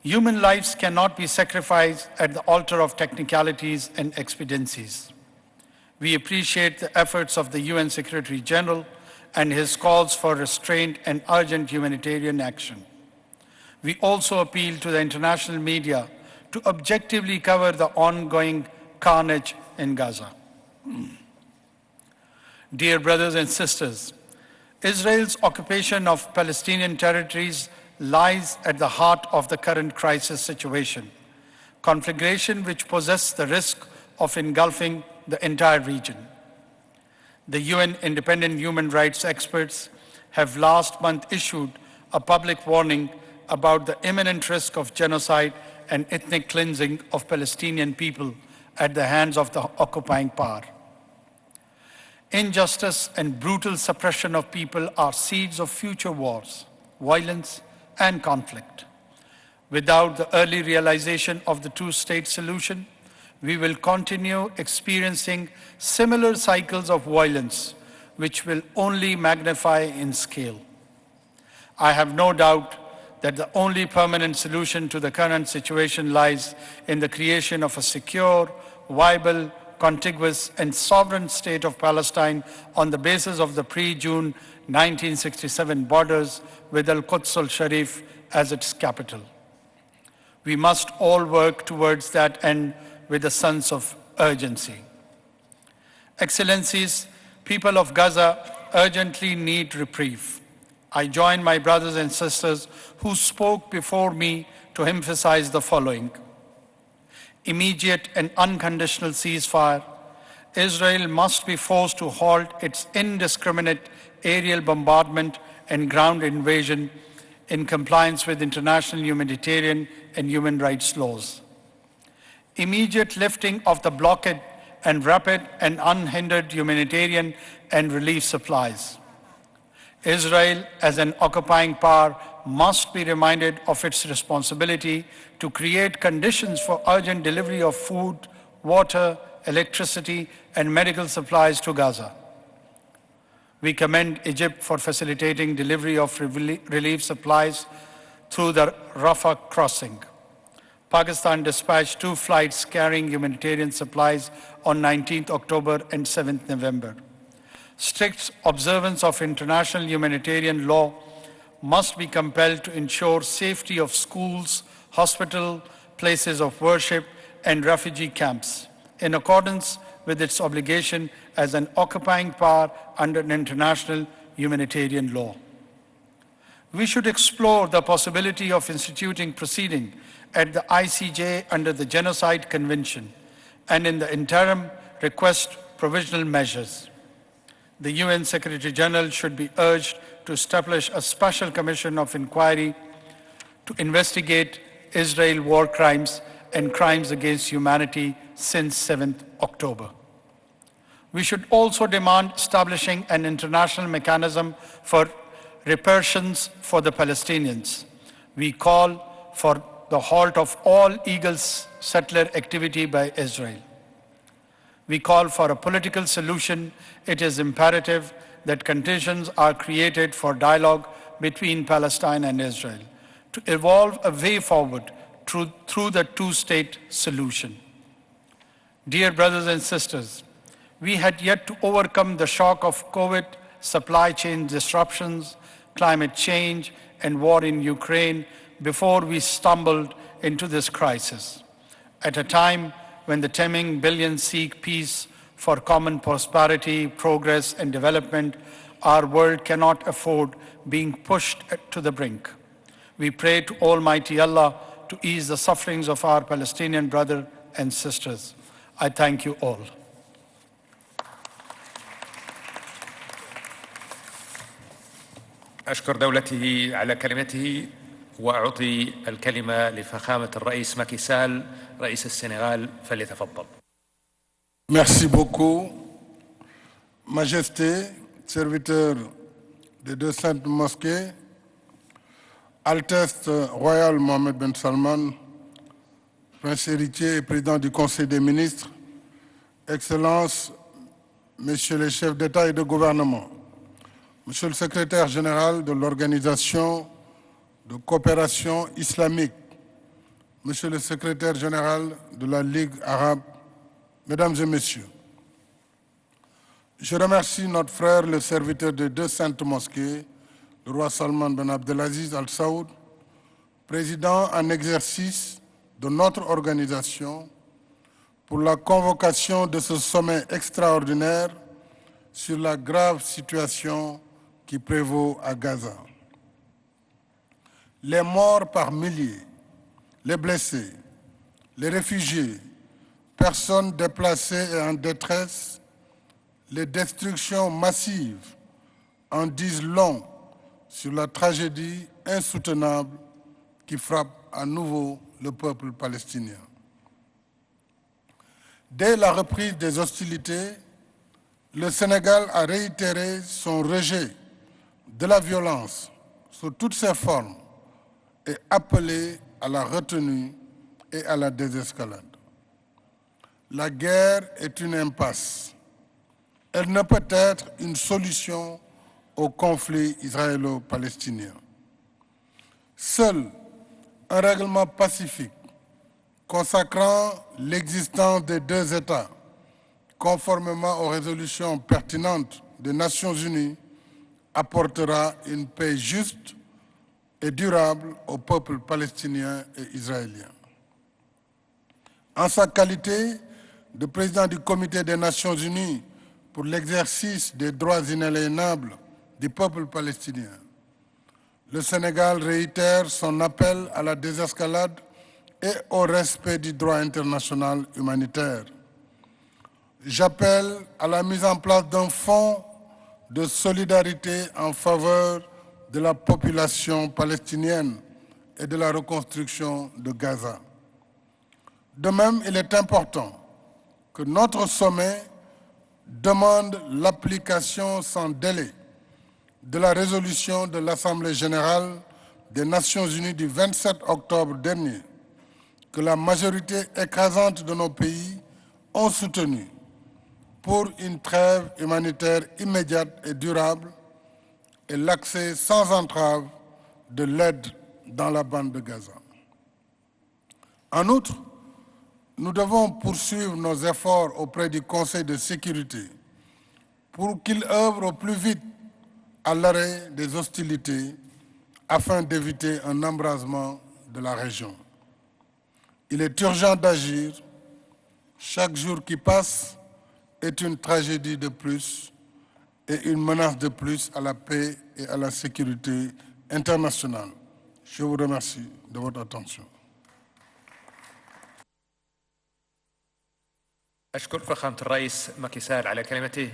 Human lives cannot be sacrificed at the altar of technicalities and expediencies. We appreciate the efforts of the UN Secretary General and his calls for restraint and urgent humanitarian action. We also appeal to the international media to objectively cover the ongoing carnage in Gaza. Dear brothers and sisters, Israel's occupation of Palestinian territories lies at the heart of the current crisis situation, conflagration which poses the risk of engulfing the entire region. The UN independent human rights experts have last month issued a public warning about the imminent risk of genocide and ethnic cleansing of Palestinian people at the hands of the occupying power. Injustice and brutal suppression of people are seeds of future wars, violence, and conflict. Without the early realization of the two-state solution, we will continue experiencing similar cycles of violence, which will only magnify in scale. I have no doubt that the only permanent solution to the current situation lies in the creation of a secure, viable, contiguous, and sovereign state of Palestine on the basis of the pre-June 1967 borders with Al-Quds al-Sharif as its capital. We must all work towards that end with a sense of urgency. Excellencies, people of Gaza urgently need reprieve. I join my brothers and sisters who spoke before me to emphasize the following. Immediate and unconditional ceasefire. Israel must be forced to halt its indiscriminate aerial bombardment and ground invasion in compliance with international humanitarian and human rights laws. Immediate lifting of the blockade and rapid and unhindered humanitarian and relief supplies. Israel, as an occupying power, must be reminded of its responsibility to create conditions for urgent delivery of food, water, electricity, and medical supplies to Gaza. We commend Egypt for facilitating delivery of relief supplies through the Rafah crossing. Pakistan dispatched 2 flights carrying humanitarian supplies on 19th October and 7th November. Strict observance of international humanitarian law must be compelled to ensure safety of schools, hospitals, places of worship, and refugee camps, in accordance with its obligation as an occupying power under international humanitarian law. We should explore the possibility of instituting proceeding at the ICJ under the Genocide Convention, and in the interim request provisional measures. The UN Secretary General should be urged to establish a special commission of inquiry to investigate Israel war crimes and crimes against humanity since 7th October. We should also demand establishing an international mechanism for reparations for the Palestinians. We call for the halt of all illegal settler activity by Israel. We call for a political solution. It is imperative that conditions are created for dialogue between Palestine and Israel to evolve a way forward through the two-state solution. Dear brothers and sisters, we had yet to overcome the shock of COVID, supply chain disruptions, climate change, and war in Ukraine before we stumbled into this crisis. At a time when the teeming billions seek peace for common prosperity, progress, and development, our world cannot afford being pushed to the brink. We pray to Almighty Allah to ease the sufferings of our Palestinian brothers and sisters. I thank you all. أشكر دولته على كلمته وأعطي الكلمة لفخامة الرئيس ماكي سال رئيس السنغال فليتفضل. Merci beaucoup, Majesté, serviteur des deux saintes mosquées, Altesse royale Mohamed Ben Salman, Prince héritier et président du Conseil des ministres, Excellences, Messieurs les chefs d'État et de gouvernement, Monsieur le secrétaire général de l'Organisation de coopération islamique, Monsieur le secrétaire général de la Ligue arabe, Mesdames et Messieurs, je remercie notre frère, le serviteur des deux saintes mosquées, le roi Salman Ben Abdelaziz Al Saoud, président en exercice de notre organisation, pour la convocation de ce sommet extraordinaire sur la grave situation qui prévaut à Gaza. Les morts par milliers, les blessés, les réfugiés, personnes déplacées et en détresse, les destructions massives en disent long sur la tragédie insoutenable qui frappe à nouveau le peuple palestinien. Dès la reprise des hostilités, le Sénégal a réitéré son rejet de la violence sous toutes ses formes et appelé à la retenue et à la désescalade. La guerre est une impasse. Elle ne peut être une solution au conflit israélo-palestinien. Seul un règlement pacifique consacrant l'existence des deux États, conformément aux résolutions pertinentes des Nations Unies, apportera une paix juste et durable au peuple palestinien et israélien. En sa qualité de président du Comité des Nations Unies pour l'exercice des droits inaliénables du peuple palestinien, le Sénégal réitère son appel à la désescalade et au respect du droit international humanitaire. J'appelle à la mise en place d'un fonds de solidarité en faveur de la population palestinienne et de la reconstruction de Gaza. De même, il est important que notre sommet demande l'application sans délai de la résolution de l'Assemblée générale des Nations unies du 27 octobre dernier, que la majorité écrasante de nos pays ont soutenu pour une trêve humanitaire immédiate et durable et l'accès sans entrave de l'aide dans la bande de Gaza. En outre, nous devons poursuivre nos efforts auprès du Conseil de sécurité pour qu'il œuvre au plus vite à l'arrêt des hostilités afin d'éviter un embrasement de la région. Il est urgent d'agir. Chaque jour qui passe est une tragédie de plus et une menace de plus à la paix et à la sécurité internationale. Je vous remercie de votre attention. أشكر فخامة الرئيس ماكي سال على كلمته.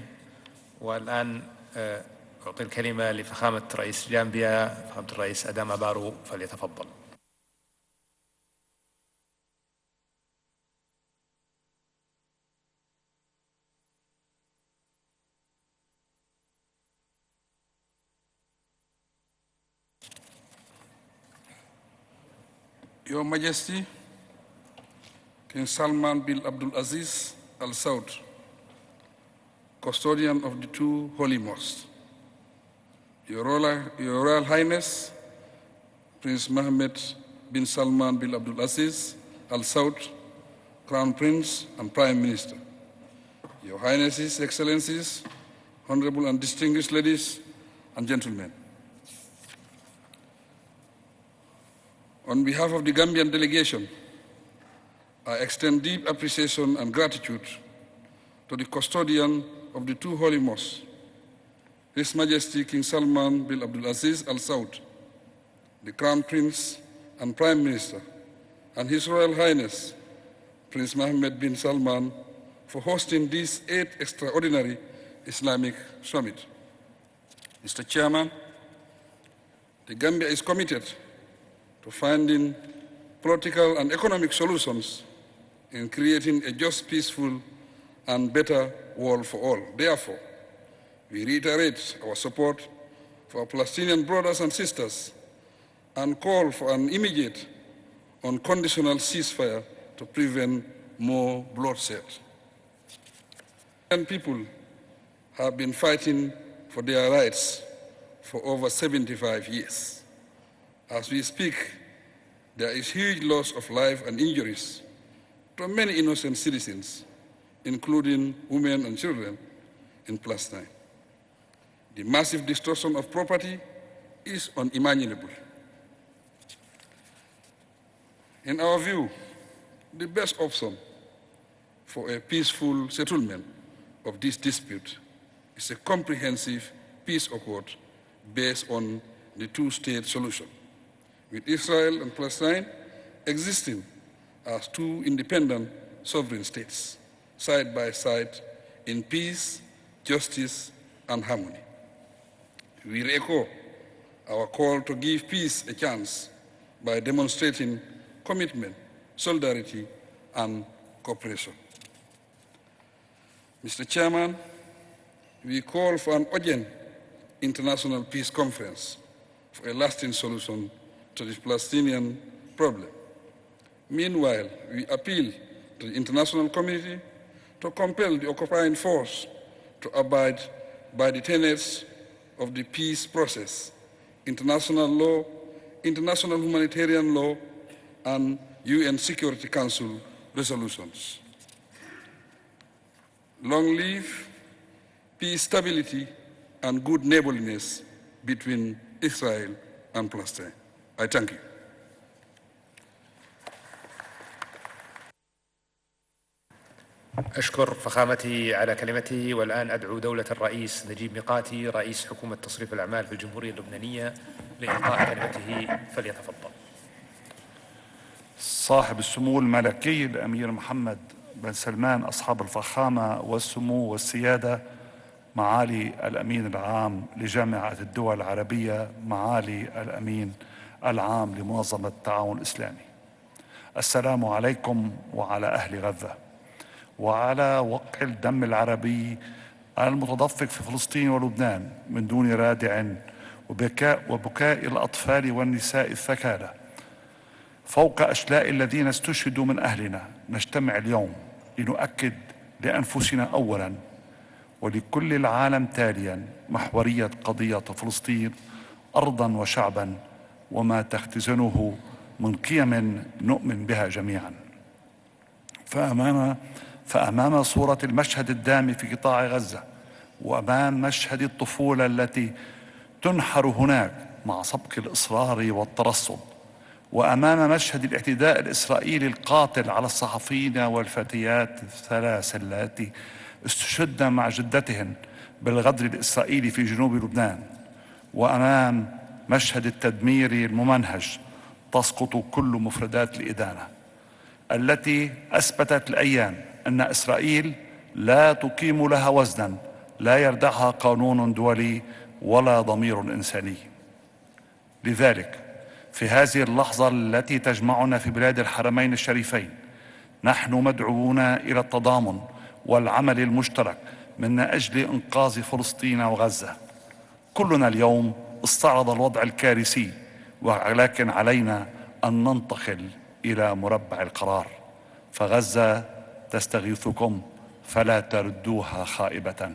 والآن أعطي الكلمة لفخامة رئيس جامبيا فخامة الرئيس أداما بارو فليتفضل. Your Majesty, King Salman bin Abdul Aziz Al Saud, custodian of the two holy mosques, Your Royal Highness, Prince Mohammed bin Salman bin Abdul Aziz Al Saud, Crown Prince and Prime Minister, Your Highnesses, Excellencies, Honorable and distinguished ladies and gentlemen. On behalf of the Gambian delegation, I extend deep appreciation and gratitude to the custodian of the two holy mosques, His Majesty King Salman bin Abdul Aziz Al Saud, the Crown Prince and Prime Minister, and His Royal Highness Prince Mohammed bin Salman for hosting this 8th extraordinary Islamic Summit. Mr. Chairman, the Gambia is committed to finding political and economic solutions in creating a just, peaceful, and better world for all. Therefore, we reiterate our support for our Palestinian brothers and sisters and call for an immediate, unconditional ceasefire to prevent more bloodshed. People have been fighting for their rights for over 75 years. As we speak, there is huge loss of life and injuries to many innocent citizens, including women and children in Palestine. The massive destruction of property is unimaginable. In our view, the best option for a peaceful settlement of this dispute is a comprehensive peace accord based on the two-state solution, with Israel and Palestine existing as two independent sovereign states, side by side in peace, justice, and harmony. We re-echo our call to give peace a chance by demonstrating commitment, solidarity, and cooperation. Mr. Chairman, we call for an urgent international peace conference for a lasting solution to the Palestinian problem. Meanwhile, we appeal to the international community to compel the occupying force to abide by the tenets of the peace process, international law, international humanitarian law, and UN Security Council resolutions. Long live peace, stability, and good neighborliness between Israel and Palestine. I thank you. أشكر فخامته على كلمته، والآن أدعو دولة الرئيس نجيب ميقاتي رئيس حكومة تصريف الأعمال في الجمهورية اللبنانية لإلقاء كلمته، فليتفضل. صاحب السمو الملكي الأمير محمد بن سلمان، أصحاب الفخامة والسمو والسيادة، معالي الأمين العام لجامعة الدول العربية، معالي الأمين العام لمنظمة التعاون الإسلامي، السلام عليكم وعلى أهل غزة وعلى وقع الدم العربي المتدفق في فلسطين ولبنان من دون رادع وبكاء الأطفال والنساء الثكالى فوق أشلاء الذين استشهدوا من أهلنا. نجتمع اليوم لنؤكد لأنفسنا أولا ولكل العالم تاليا محورية قضية فلسطين أرضا وشعبا وما تختزنه من قيم نؤمن بها جميعا. فأمام صورة المشهد الدامي في قطاع غزة، وأمام مشهد الطفولة التي تنحر هناك مع سبق الإصرار والترصد، وأمام مشهد الاعتداء الإسرائيلي القاتل على الصحفيين والفتيات الثلاث اللاتي استشهدن مع جدتهن بالغدر الإسرائيلي في جنوب لبنان، وأمام مشهد التدمير الممنهج، تسقط كل مفردات الإدانة التي أثبتت الأيام أن إسرائيل لا تقيم لها وزنا لا يردعها قانون دولي ولا ضمير إنساني. لذلك في هذه اللحظة التي تجمعنا في بلاد الحرمين الشريفين، نحن مدعوون إلى التضامن والعمل المشترك من أجل إنقاذ فلسطين وغزة. كلنا اليوم استعرض الوضع الكارثي، ولكن علينا أن ننتقل إلى مربع القرار، فغزة تستغيثكم فلا تردوها خائبة.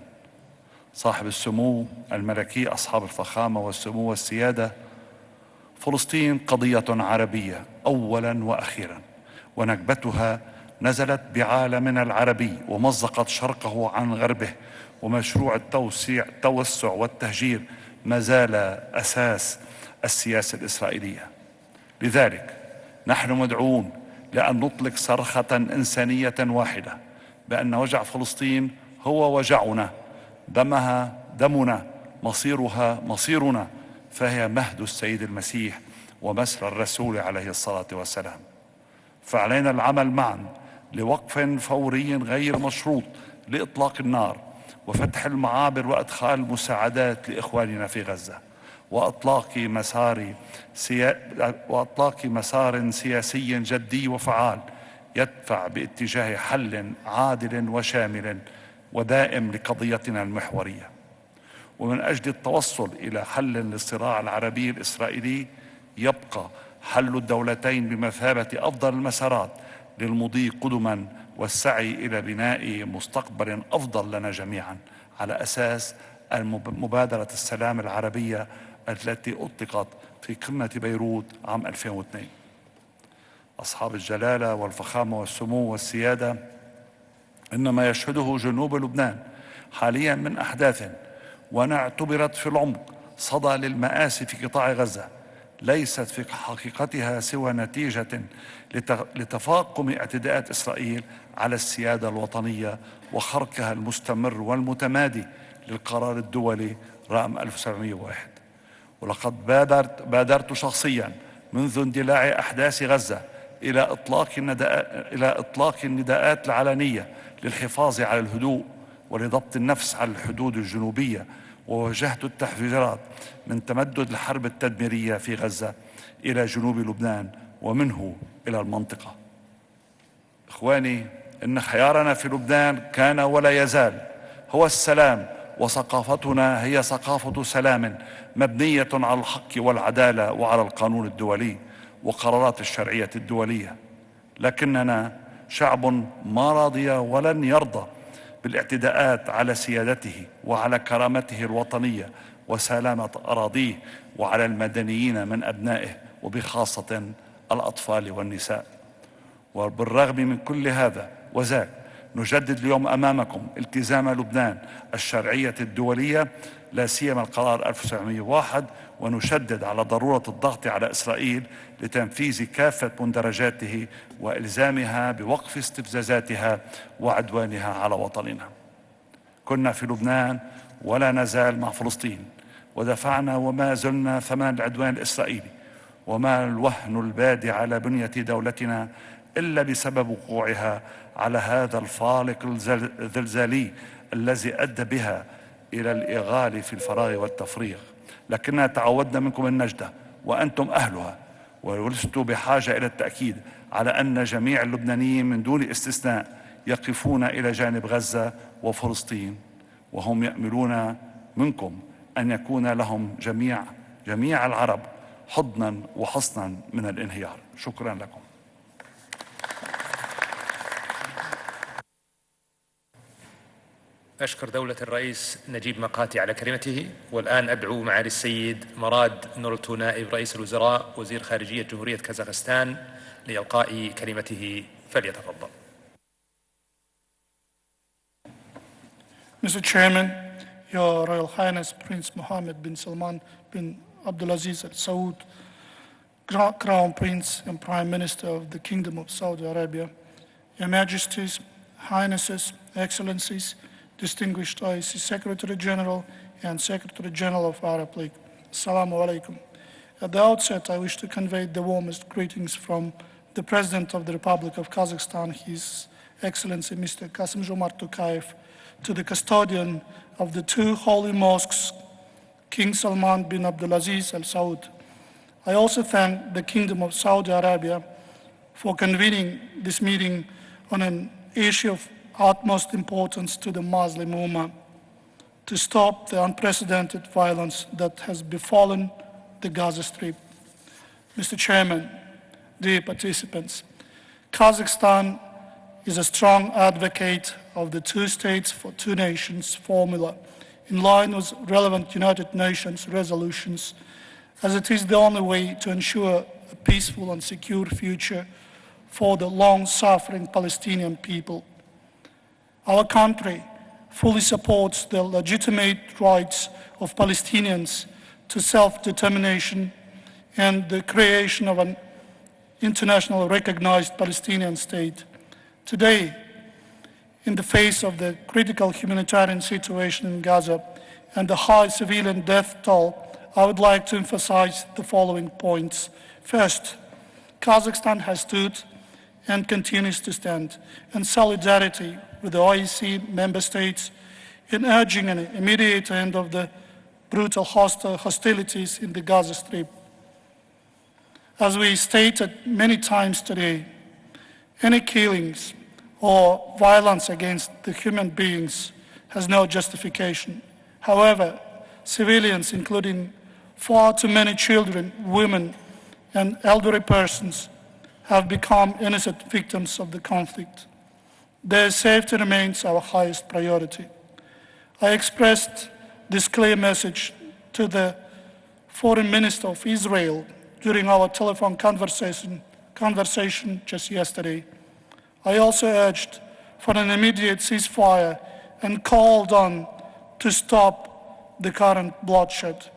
صاحب السمو الملكي، أصحاب الفخامة والسمو والسيادة، فلسطين قضية عربية أولا وأخيرا، ونكبتها نزلت بعالمنا العربي ومزقت شرقه عن غربه، ومشروع التوسع والتهجير ما زال أساس السياسة الإسرائيلية. لذلك نحن مدعوون لأن نطلق صرخة إنسانية واحدة بأن وجع فلسطين هو وجعنا، دمها دمنا، مصيرها مصيرنا، فهي مهد السيد المسيح ومسر الرسول عليه الصلاة والسلام. فعلينا العمل معا لوقف فوري غير مشروط لإطلاق النار وفتح المعابر وإدخال المساعدات لإخواننا في غزة، وإطلاق مسار سياسي جدي وفعال يدفع باتجاه حل عادل وشامل ودائم لقضيتنا المحورية. ومن أجل التوصل إلى حل للصراع العربي الإسرائيلي يبقى حل الدولتين بمثابة أفضل المسارات للمضي قدما والسعي إلى بناء مستقبل أفضل لنا جميعا على أساس مبادرة السلام العربية التي أطلقت في قمة بيروت عام 2002. أصحاب الجلالة والفخامة والسمو والسيادة، إنما يشهده جنوب لبنان حاليا من أحداث وأنا اعتبرت في العمق صدى للمآسي في قطاع غزة ليست في حقيقتها سوى نتيجة لتفاقم اعتداءات إسرائيل على السيادة الوطنية وخرقها المستمر والمتمادي للقرار الدولي رقم 1701. ولقد بادرت شخصيا منذ اندلاع أحداث غزة إلى إطلاق النداءات العلنية للحفاظ على الهدوء ولضبط النفس على الحدود الجنوبية، وواجهت التحذيرات من تمدد الحرب التدميرية في غزة إلى جنوب لبنان ومنه إلى المنطقة. إخواني، إن خيارنا في لبنان كان ولا يزال هو السلام، وثقافتنا هي ثقافة سلام مبنية على الحق والعدالة وعلى القانون الدولي وقرارات الشرعية الدولية. لكننا شعب ما راضي ولن يرضى بالاعتداءات على سيادته وعلى كرامته الوطنية وسلامة أراضيه وعلى المدنيين من أبنائه وبخاصة الأطفال والنساء. وبالرغم من كل هذا وذاك نجدد اليوم أمامكم التزام لبنان الشرعية الدولية لا سيما القرار 1701، ونشدد على ضرورة الضغط على إسرائيل لتنفيذ كافة مندرجاته وإلزامها بوقف استفزازاتها وعدوانها على وطننا. كنا في لبنان ولا نزال مع فلسطين، ودفعنا وما زلنا ثمن العدوان الإسرائيلي، وما الوهن البادي على بنية دولتنا إلا بسبب وقوعها على هذا الفالق الزلزالي الذي أدى بها إلى الإغال في الفراغ والتفريغ. لكننا تعودنا منكم النجدة وأنتم أهلها، ولست بحاجة إلى التأكيد على أن جميع اللبنانيين من دون استثناء يقفون إلى جانب غزة وفلسطين، وهم يأملون منكم أن يكون لهم جميع العرب حضنا وحصنا من الانهيار. شكرا لكم. أشكر دولة الرئيس نجيب مقاتي على كلمته. والآن أدعو معالي السيد مراد نورتو نائب رئيس الوزراء وزير خارجية جمهورية كازاخستان لإلقاء كلمته، فليتفضل. Mr. Chairman, Your Royal Highness Prince Mohammed bin Salman bin Abdulaziz Al Saud, Crown Prince and Prime Minister of the Kingdom of Saudi Arabia, Your Majesties, Highnesses, Excellencies, distinguished IEC Secretary General and Secretary General of Arab League. Assalamu alaikum. At the outset, I wish to convey the warmest greetings from the President of the Republic of Kazakhstan, His Excellency Mr. Kassym-Jomart Tokayev, to the custodian of the two holy mosques, King Salman bin Abdulaziz Al Saud. I also thank the Kingdom of Saudi Arabia for convening this meeting on an issue of utmost importance to the Muslim Ummah, to stop the unprecedented violence that has befallen the Gaza Strip. Mr. Chairman, dear participants, Kazakhstan is a strong advocate of the two states for two nations formula in line with relevant United Nations resolutions, as it is the only way to ensure a peaceful and secure future for the long-suffering Palestinian people. Our country fully supports the legitimate rights of Palestinians to self-determination and the creation of an internationally recognized Palestinian state. Today, in the face of the critical humanitarian situation in Gaza and the high civilian death toll, I would like to emphasize the following points. First, Kazakhstan has stood and continues to stand in solidarity with the OIC member states in urging an immediate end of the brutal hostilities in the Gaza Strip. As we stated many times today, any killings or violence against the human beings has no justification. However, civilians, including far too many children, women, and elderly persons, have become innocent victims of the conflict. Their safety remains our highest priority. I expressed this clear message to the Foreign Minister of Israel during our telephone conversation just yesterday. I also urged for an immediate ceasefire and called on to stop the current bloodshed.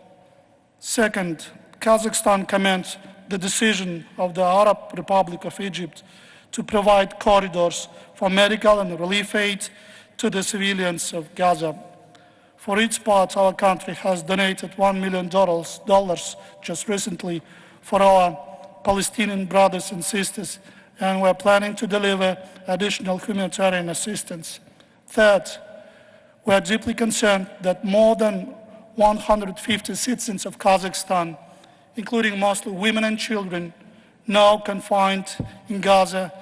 Second, Kazakhstan commends the decision of the Arab Republic of Egypt to provide corridors for medical and relief aid to the civilians of Gaza. For its part, our country has donated $1 million just recently for our Palestinian brothers and sisters, and we're planning to deliver additional humanitarian assistance. Third, we are deeply concerned that more than 150 citizens of Kazakhstan, including mostly women and children, now confined in Gaza,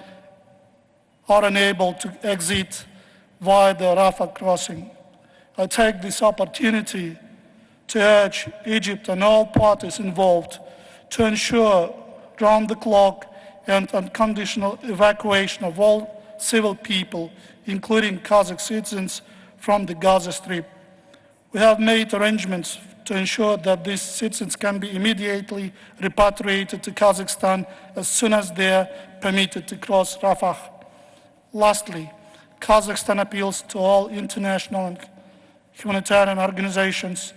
are unable to exit via the Rafah crossing. I take this opportunity to urge Egypt and all parties involved to ensure round-the-clock and unconditional evacuation of all civil people, including Kazakh citizens, from the Gaza Strip. We have made arrangements to ensure that these citizens can be immediately repatriated to Kazakhstan as soon as they are permitted to cross Rafah. Lastly, Kazakhstan appeals to all international and humanitarian organizations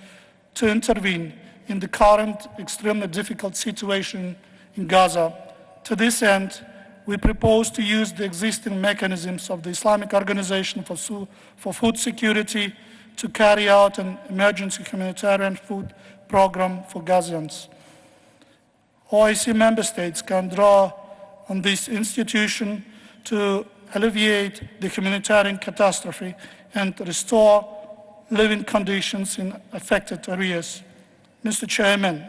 to intervene in the current extremely difficult situation in Gaza. To this end, we propose to use the existing mechanisms of the Islamic Organization for Food Security to carry out an emergency humanitarian food program for Gazians. OIC member states can draw on this institution to alleviate the humanitarian catastrophe and restore living conditions in affected areas. Mr. Chairman,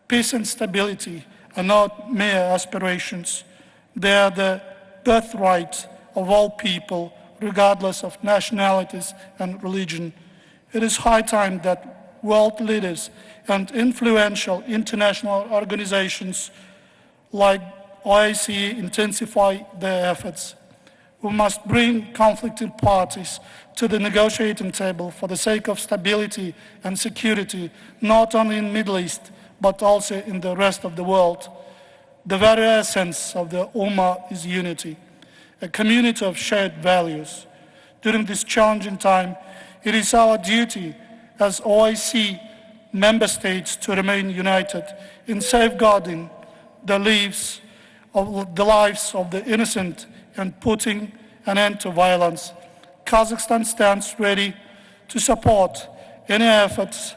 peace and stability are not mere aspirations. They are the birthright of all people, regardless of nationalities and religion. It is high time that world leaders and influential international organizations like OIC intensify their efforts. We must bring conflicting parties to the negotiating table for the sake of stability and security, not only in the Middle East, but also in the rest of the world. The very essence of the Ummah is unity, a community of shared values. During this challenging time, it is our duty as OIC member states to remain united in safeguarding the lives of the innocent and putting an end to violence. Kazakhstan stands ready to support any efforts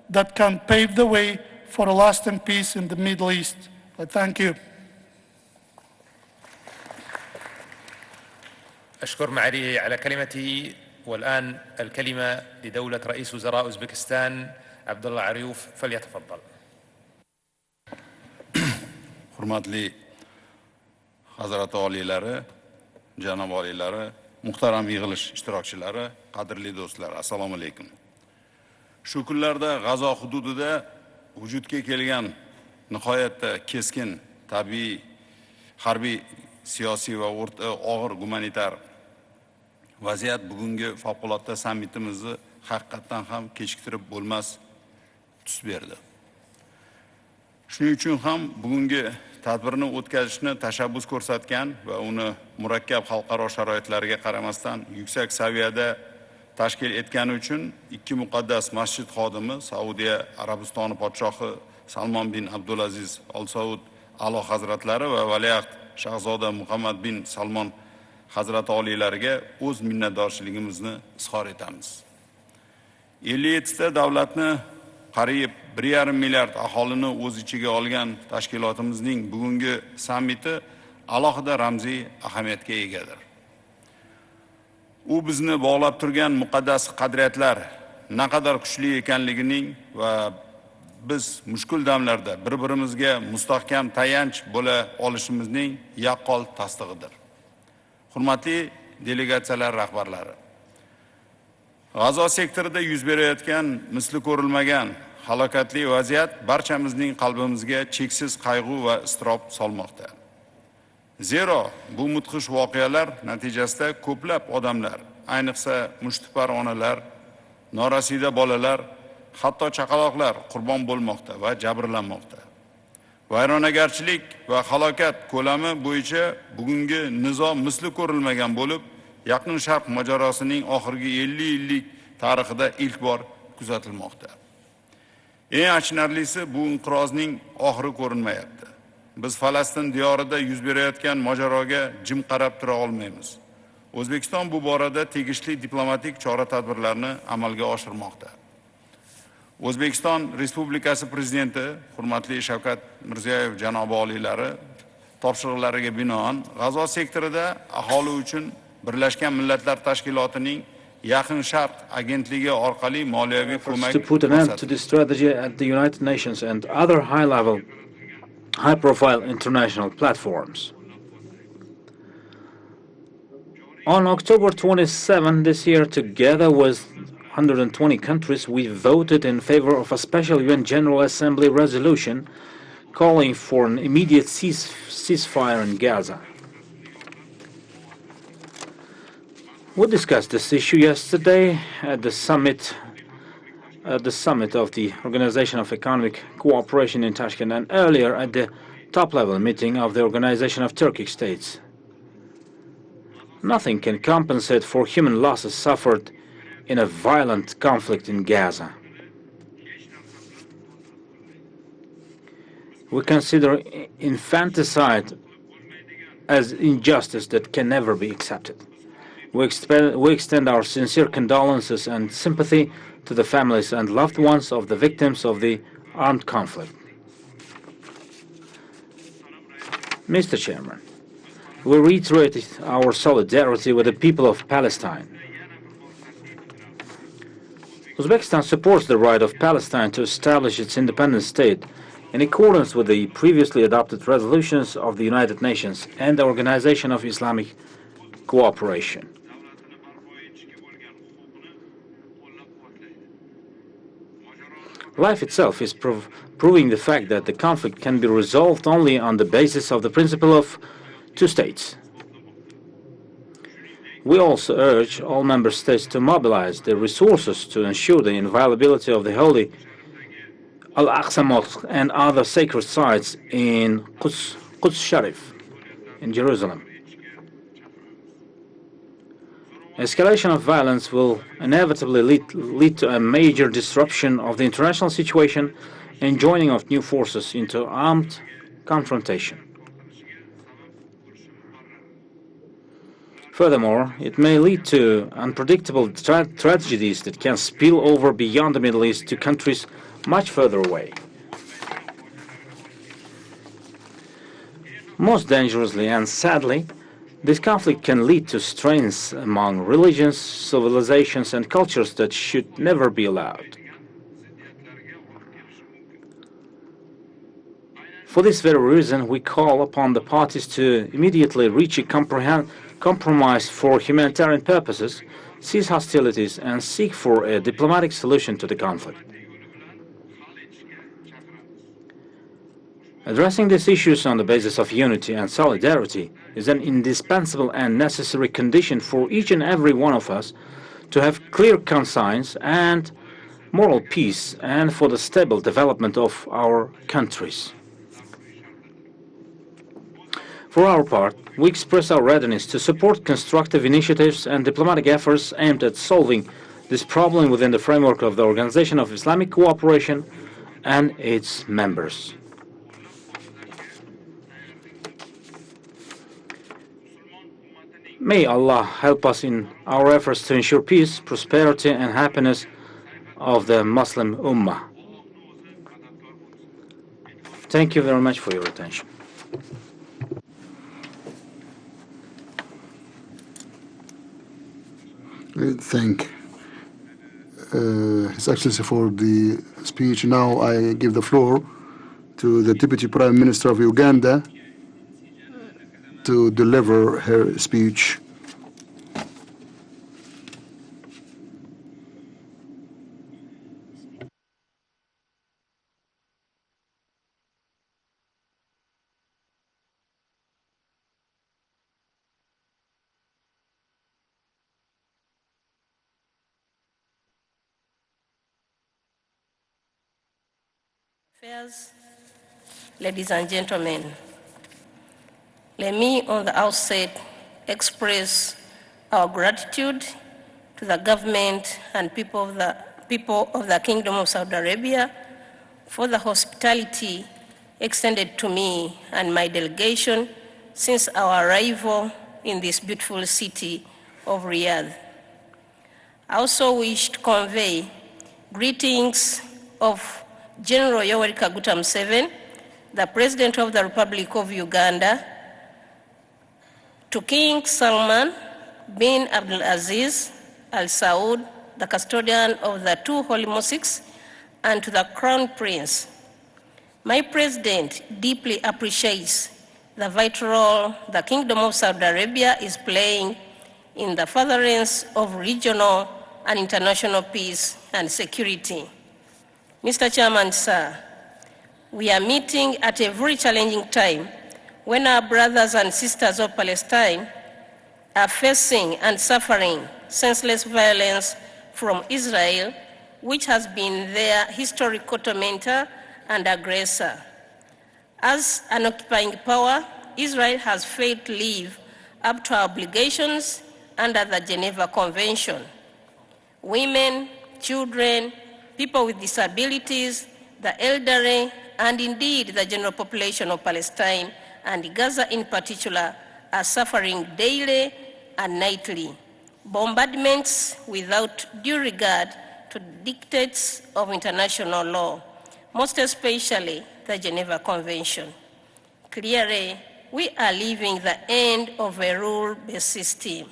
that can pave the way for a lasting peace in the Middle East. I thank you. أشكر معالي على كلمته. والآن الكلمة لدولة رئيس وزراء أوزبكستان عبد الله عريوف، فليتفضل. Hurmatli Hazrat olilari, janob olilari, muhtaram yig'ilish ishtirokchilari, qadrli do'stlar, assalomu alaykum. Shu kunlarda G'azo hududida vujudga kelgan nihoyatda keskin tabiiy, harbiy, siyosiy va og'ir gumanitar vaziyat bugungi favqulodda sammitimizni haqiqatdan ham kechiktirib bo'lmas tus berdi. Shuning uchun ham bugungi tadbirni o'tkazishni tashabbus ko'rsatgan va uni murakkab xalqaro sharoitlarga qaramasdan yuksak saviyada tashkil etgani uchun ikki muqaddas masjid xodimi Saudiya Arabistoni podshohi Salmon bin Abdulaziz Al Saud A'lo hazratlari va valiahd Shahzoda Muhammad bin Salmon hazrat oliylariga o'z minnatdorchiligimizni izhor etamiz. 57 ta davlatni qariyb 1,5 milliard aholini o'z ichiga olgan tashkilotimizning bugungi sammiti alohida ramziy ahamiyatga egadir. U bizni bog'lab turgan muqaddas qadriyatlar, naqadar kuchli ekanligining va biz mushkul damlarda bir-birimizga mustahkam tayanch bo'la olishimizning yaqqol tasdig'idir. Hurmatli delegatsiyalar rahbarlari, G'azo sektorida yuz berayotgan misli ko'rilmagan halokatli vaziyat barchamizning qalbimizga cheksiz qayg'u va iztirob solmoqda. Zero bu mudhish voqealar natijasida ko'plab odamlar, ayniqsa mushtipar onalar, norasida bolalar, hatto chaqaloqlar qurbon bo'lmoqda va jabrlanmoqda. Vayronagarchilik va halokat ko'lami bo'yicha bugungi nizo misli ko'rilmagan bo'lib, Yaqin Sharq mojarosining oxirgi 50 yillik tarixida ilk bor kuzatilmoqda. Eng achinarlisi bu inqirozning oxiri ko'rinmayapti. Biz Falastin diyorida yuz berayotgan mojaroga jim qarab tura olmaymiz. O'zbekiston bu borada tegishli diplomatik chora-tadbirlarni amalga oshirmoqda. O'zbekiston Respublikasi Prezidenti hurmatli Shavkat Mirziyoyev janobi oliylari topshiriqlariga binoan G'azo sektorida aholi uchun Birlashgan Millatlar Tashkilotining Yaqin Sharq agentligi orqali moliyaviy ko'mak to put an end to this strategy at the United Nations and other high-profile international platforms. On October 27 this year, together with 120 countries, we voted in favor of a special UN General Assembly resolution calling for an immediate ceasefire in Gaza. We discussed this issue yesterday at the summit of the Organization of Economic Cooperation in Tashkent and earlier at the top-level meeting of the Organization of Turkic States. Nothing can compensate for human losses suffered in a violent conflict in Gaza. We consider infanticide as injustice that can never be accepted. We extend our sincere condolences and sympathy to the families and loved ones of the victims of the armed conflict. Mr. Chairman, we reiterate our solidarity with the people of Palestine. Uzbekistan supports the right of Palestine to establish its independent state in accordance with the previously adopted resolutions of the United Nations and the Organization of Islamic Cooperation. Life itself is proving the fact that the conflict can be resolved only on the basis of the principle of two states. We also urge all member states to mobilize their resources to ensure the inviolability of the holy Al-Aqsa Mosque and other sacred sites in Quds Sharif in Jerusalem. Escalation of violence will inevitably lead to a major disruption of the international situation and joining of new forces into armed confrontation. Furthermore, it may lead to unpredictable tragedies that can spill over beyond the Middle East to countries much further away. Most dangerously and sadly, this conflict can lead to strains among religions, civilizations, and cultures that should never be allowed. For this very reason, we call upon the parties to immediately reach a compromise for humanitarian purposes, cease hostilities, and seek for a diplomatic solution to the conflict. Addressing these issues on the basis of unity and solidarity is an indispensable and necessary condition for each and every one of us to have clear conscience and moral peace and for the stable development of our countries. For our part, we express our readiness to support constructive initiatives and diplomatic efforts aimed at solving this problem within the framework of the Organization of Islamic Cooperation and its members. May Allah help us in our efforts to ensure peace, prosperity, and happiness of the Muslim Ummah. Thank you very much for your attention. Thank His Excellency, for the speech. Now I give the floor to the Deputy Prime Minister of Uganda to deliver her speech. Affairs, ladies and gentlemen, let me on the outset express our gratitude to the government and people of the Kingdom of Saudi Arabia for the hospitality extended to me and my delegation since our arrival in this beautiful city of Riyadh. I also wish to convey greetings of General Yoweri Kaguta Museveni, the President of the Republic of Uganda, to King Salman bin Abdul Aziz Al Saud, the custodian of the two holy mosques, and to the Crown Prince. My President deeply appreciates the vital role the Kingdom of Saudi Arabia is playing in the furtherance of regional and international peace and security. Mr. Chairman, sir, we are meeting at a very challenging time when our brothers and sisters of Palestine are facing and suffering senseless violence from Israel, which has been their historical tormentor and aggressor. As an occupying power, Israel has failed to live up to our obligations under the Geneva Convention. Women, children, people with disabilities, the elderly, and indeed the general population of Palestine and Gaza in particular are suffering daily and nightly. Bombardments without due regard to dictates of international law, most especially the Geneva Convention. Clearly, we are living the end of a rule-based system.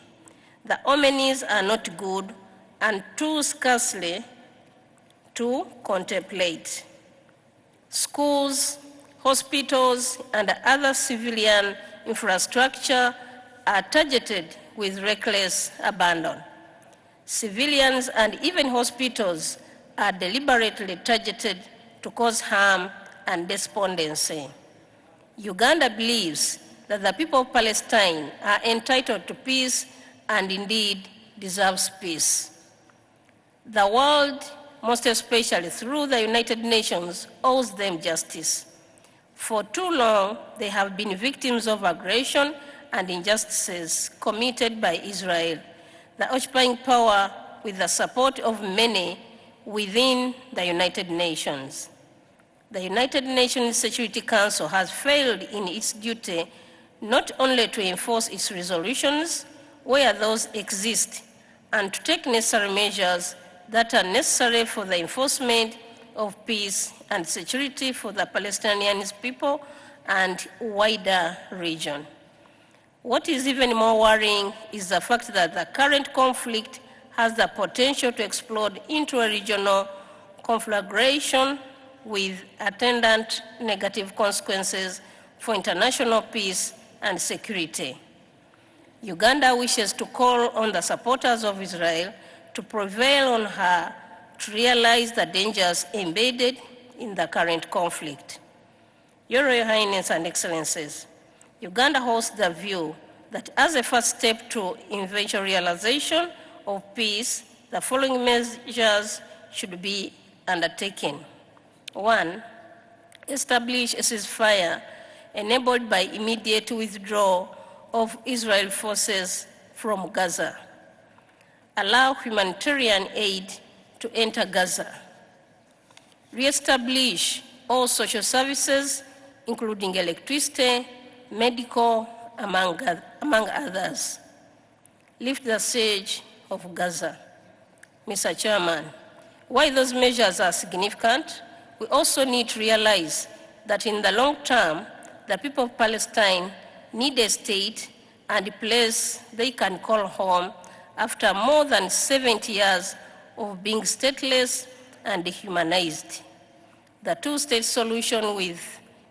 The omens are not good and too scarcely to contemplate. Schools, hospitals, and other civilian infrastructure are targeted with reckless abandon. Civilians and even hospitals are deliberately targeted to cause harm and despondency. Uganda believes that the people of Palestine are entitled to peace and indeed deserves peace. The world, most especially through the United Nations, owes them justice. For too long, they have been victims of aggression and injustices committed by Israel, the occupying power with the support of many within the United Nations. The United Nations Security Council has failed in its duty not only to enforce its resolutions where those exist and to take necessary measures that are necessary for the enforcement of peace and security for the Palestinian people and wider region. What is even more worrying is the fact that the current conflict has the potential to explode into a regional conflagration with attendant negative consequences for international peace and security. Uganda wishes to call on the supporters of Israel to prevail on her to realize the dangers embedded in the current conflict. Your Royal Highness and Excellencies, Uganda holds the view that as a first step to eventual realization of peace, the following measures should be undertaken. 1, establish a ceasefire enabled by immediate withdrawal of Israel forces from Gaza. Allow humanitarian aid to enter Gaza. Re-establish all social services, including electricity, medical, among others. Lift the siege of Gaza. Mr. Chairman, while those measures are significant, we also need to realize that in the long term, the people of Palestine need a state and a place they can call home after more than 70 years of being stateless and dehumanized. The two-state solution with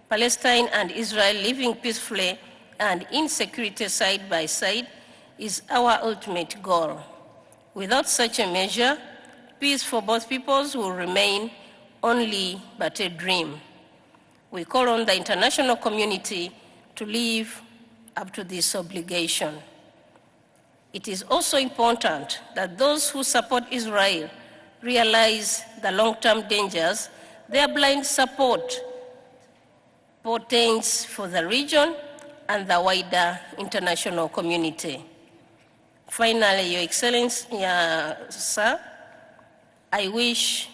Palestine and Israel living peacefully and in security side by side is our ultimate goal. Without such a measure, peace for both peoples will remain only but a dream. We call on the international community to live up to this obligation. It is also important that those who support Israel realize the long-term dangers their blind support portends for the region and the wider international community. Finally, Your Excellency, sir, I wish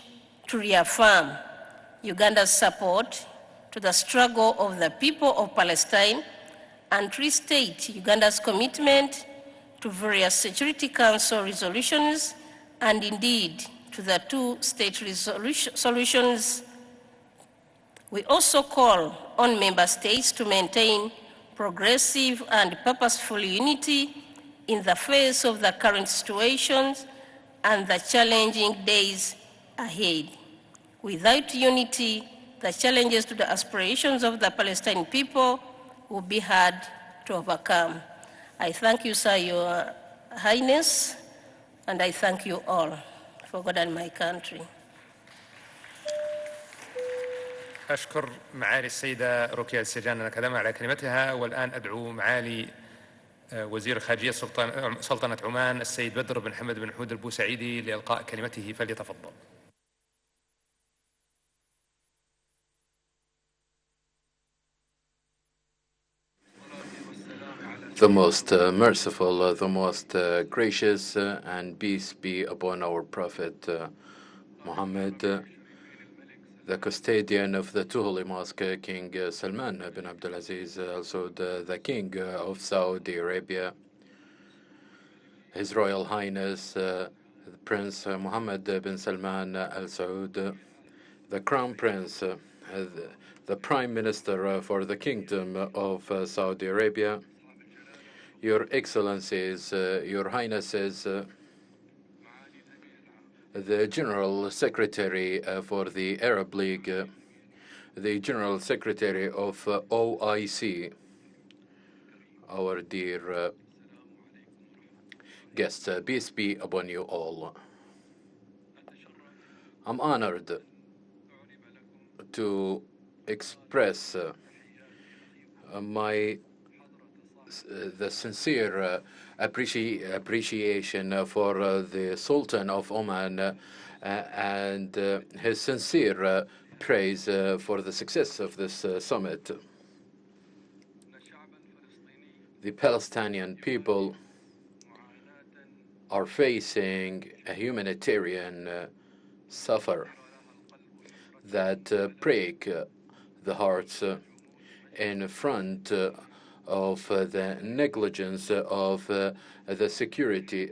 to reaffirm Uganda's support to the struggle of the people of Palestine and restate Uganda's commitment to various Security Council resolutions and indeed to the two-state solutions. We also call on member states to maintain progressive and purposeful unity in the face of the current situations and the challenging days ahead. Without unity, the challenges to the aspirations of the Palestinian people will be hard to overcome. I thank you, sir, Your Highness, and I thank you all for God and my country. أشكر معالي السيدة ركيا السجان الكلام على كلمتها، والآن أدعو معالي وزير خارجية سلطنة عمان السيد بدر بن حمد بن حود البوسعيدي لإلقاء كلمته، فليتفضل. The most merciful, the most gracious, and peace be upon our Prophet Muhammad, the custodian of the two holy mosque, King Salman bin Abdulaziz, also the King of Saudi Arabia, His Royal Highness Prince Mohammed bin Salman Al Saud, the Crown Prince, the Prime Minister for the Kingdom of Saudi Arabia, Your Excellencies, Your Highnesses, the General Secretary for the Arab League, the General Secretary of OIC, our dear guests, peace be upon you all. I'm honored to express the sincere appreciation for the Sultan of Oman and his sincere praise for the success of this summit. The Palestinian people are facing a humanitarian suffer that break the hearts in front of the negligence of the Security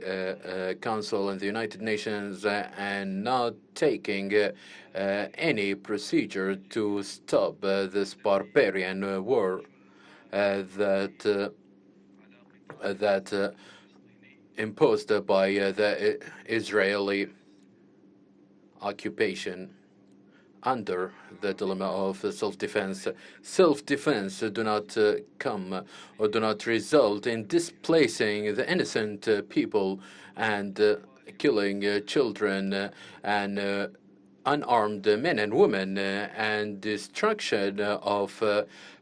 Council and the United Nations and not taking any procedure to stop this barbarian war that imposed by the Israeli occupation under the dilemma of self-defense. Self-defense do not come or do not result in displacing the innocent people and killing children and unarmed men and women and destruction of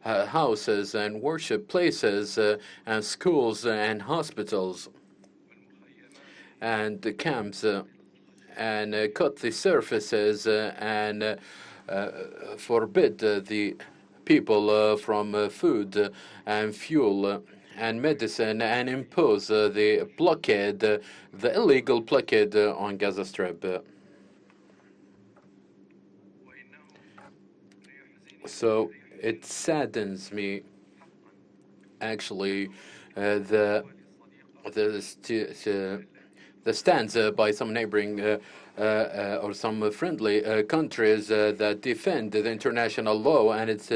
houses and worship places and schools and hospitals and camps and cut the surfaces and forbid the people from food and fuel and medicine and impose the blockade, the illegal blockade on Gaza Strip. So it saddens me, actually, the the stands by some neighboring or some friendly countries that defend the international law and its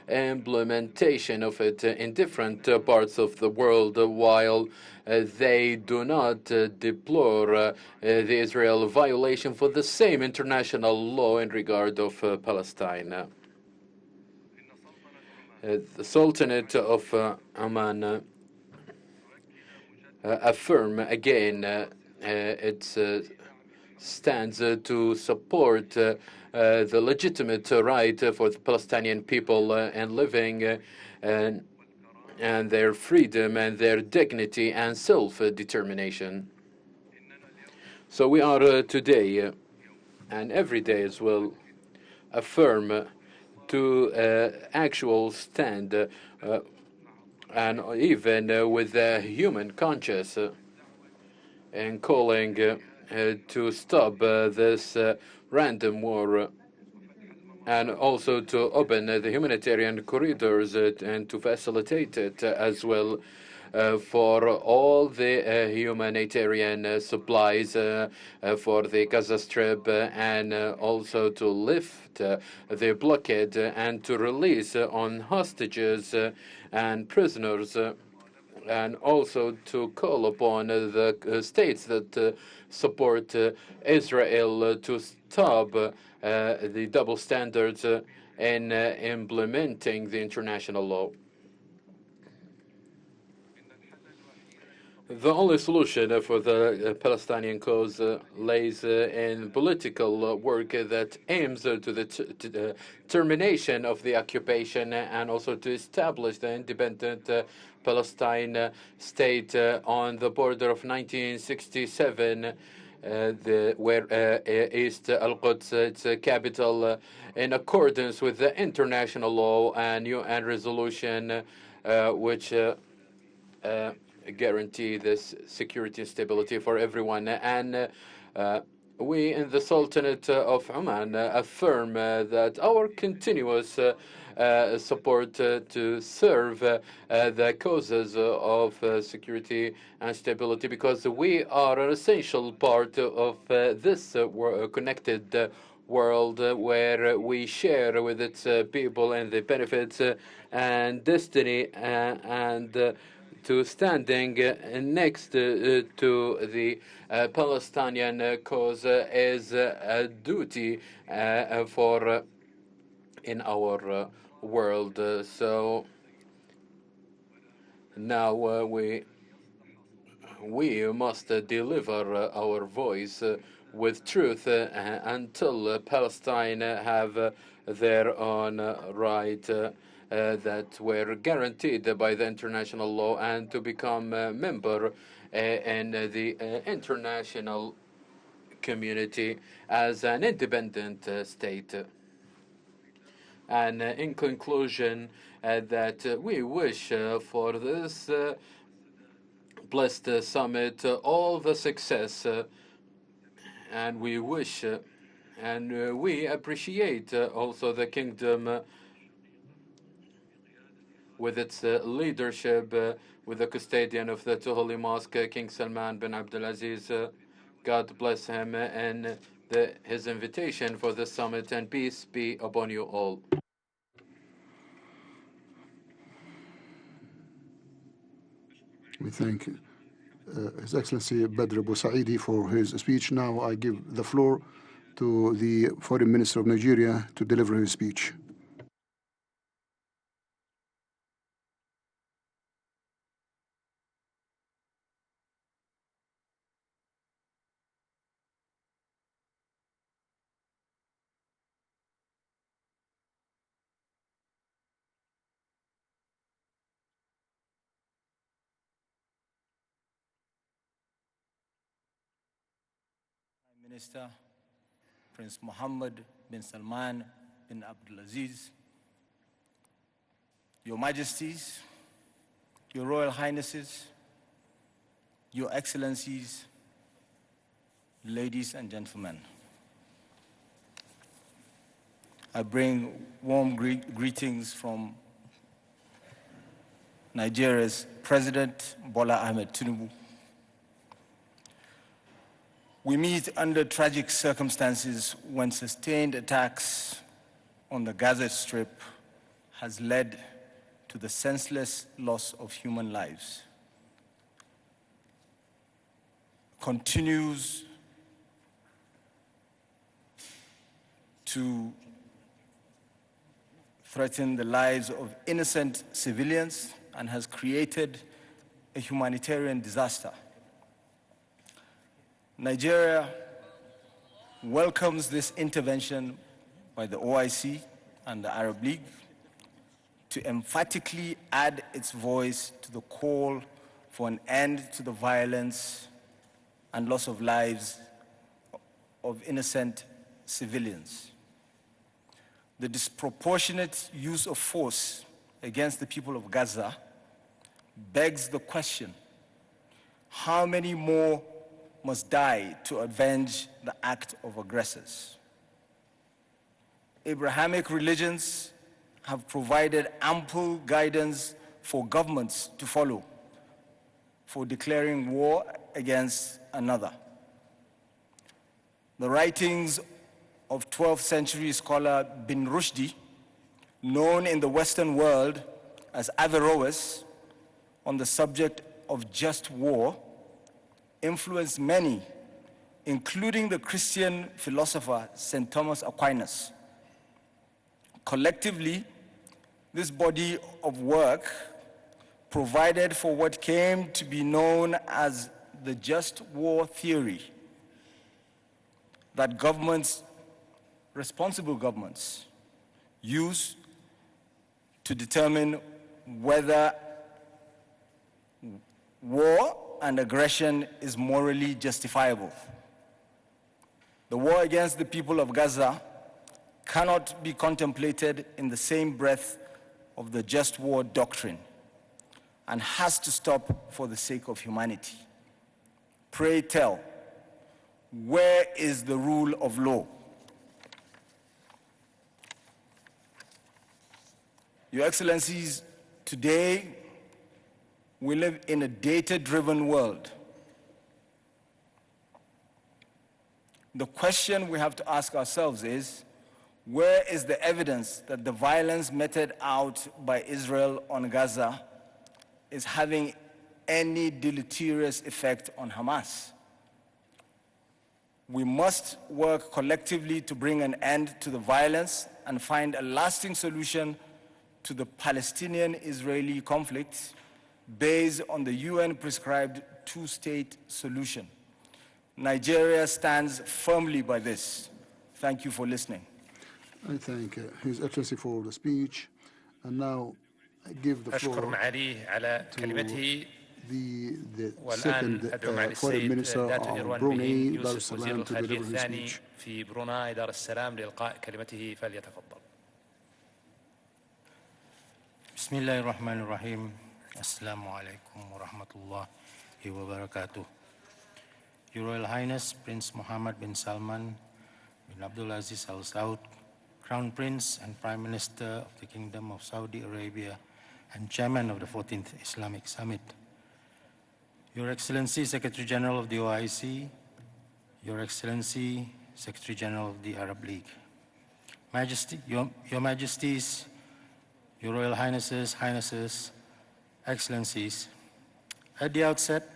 implementation of it in different parts of the world, while they do not deplore the Israel violation for the same international law in regard of Palestine. The Sultanate of Oman affirm again its stands to support the legitimate right for the Palestinian people in living and their freedom and their dignity and self-determination. So we are today and every day as well affirm to actual stand and even with the human conscience in calling to stop this random war and also to open the humanitarian corridors and to facilitate it as well for all the humanitarian supplies for the Gaza Strip and also to lift the blockade and to release on hostages and prisoners and also to call upon the states that support Israel to stop the double standards in implementing the international law. The only solution for the Palestinian cause lays in political work that aims to the termination of the occupation and also to establish the independent Palestine state on the border of 1967, where East Al-Quds, its capital, in accordance with the international law and UN resolution, which guarantee this security and stability for everyone. And we in the Sultanate of Oman affirm that our continuous support to serve the causes of security and stability, because we are an essential part of this connected world where we share with its people and the benefits and destiny and to standing next to the Palestinian cause is a duty for in our world. So now we must deliver our voice with truth until Palestine have their own right that were guaranteed by the international law and to become a member in the international community as an independent state. And in conclusion, that we wish for this blessed summit all the success, and we wish and we appreciate also the kingdom with its leadership, with the custodian of the two holy mosque, King Salman bin Abdulaziz. God bless him and his invitation for the summit, and peace be upon you all. We thank His Excellency Badr Abu Saidi for his speech. Now I give the floor to the Foreign Minister of Nigeria to deliver his speech. Minister Prince Mohammed bin Salman bin Abdulaziz, Your Majesties, Your Royal Highnesses, Your Excellencies, ladies and gentlemen. I bring warm greetings from Nigeria's President Bola Ahmed Tinubu. We meet under tragic circumstances when sustained attacks on the Gaza Strip has led to the senseless loss of human lives, continues to threaten the lives of innocent civilians, and has created a humanitarian disaster. Nigeria welcomes this intervention by the OIC and the Arab League to emphatically add its voice to the call for an end to the violence and loss of lives of innocent civilians. The disproportionate use of force against the people of Gaza begs the question, how many more must die to avenge the act of aggressors? Abrahamic religions have provided ample guidance for governments to follow for declaring war against another. The writings of 12th century scholar Bin Rushdi, known in the Western world as Averroes, on the subject of just war, influenced many, including the Christian philosopher St. Thomas Aquinas. Collectively, this body of work provided for what came to be known as the just war theory, that governments, responsible governments, use to determine whether war and aggression is morally justifiable. The war against the people of Gaza cannot be contemplated in the same breath of the just war doctrine and has to stop for the sake of humanity. Pray tell, where is the rule of law? Your Excellencies, today we live in a data-driven world. The question we have to ask ourselves is, where is the evidence that the violence meted out by Israel on Gaza is having any deleterious effect on Hamas? We must work collectively to bring an end to the violence and find a lasting solution to the Palestinian-Israeli conflict based on the UN-prescribed two-state solution. Nigeria stands firmly by this. Thank you for listening. I thank His Excellency for the speech, and now I give the أشكر floor معاليه على كلمته. the والآن second أدعو معالي Foreign السيد Minister ذات of النيروان Brunei, بهين Dar es يوسف وزير Salaam, to الخارجية deliver his الثاني speech. في بروناي دار السلام لإلقاء كلمته، فليتفضل. بسم الله الرحمن الرحيم. السلام عليكم ورحمة الله وبركاته. Your Royal Highness Prince Mohammed bin Salman bin Abdulaziz Al Saud, Crown Prince and Prime Minister of the Kingdom of Saudi Arabia and Chairman of the 14th Islamic Summit. Your Excellency Secretary General of the OIC, Your Excellency Secretary General of the Arab League, Your Majesties, Your Royal Highnesses, Excellencies, at the outset,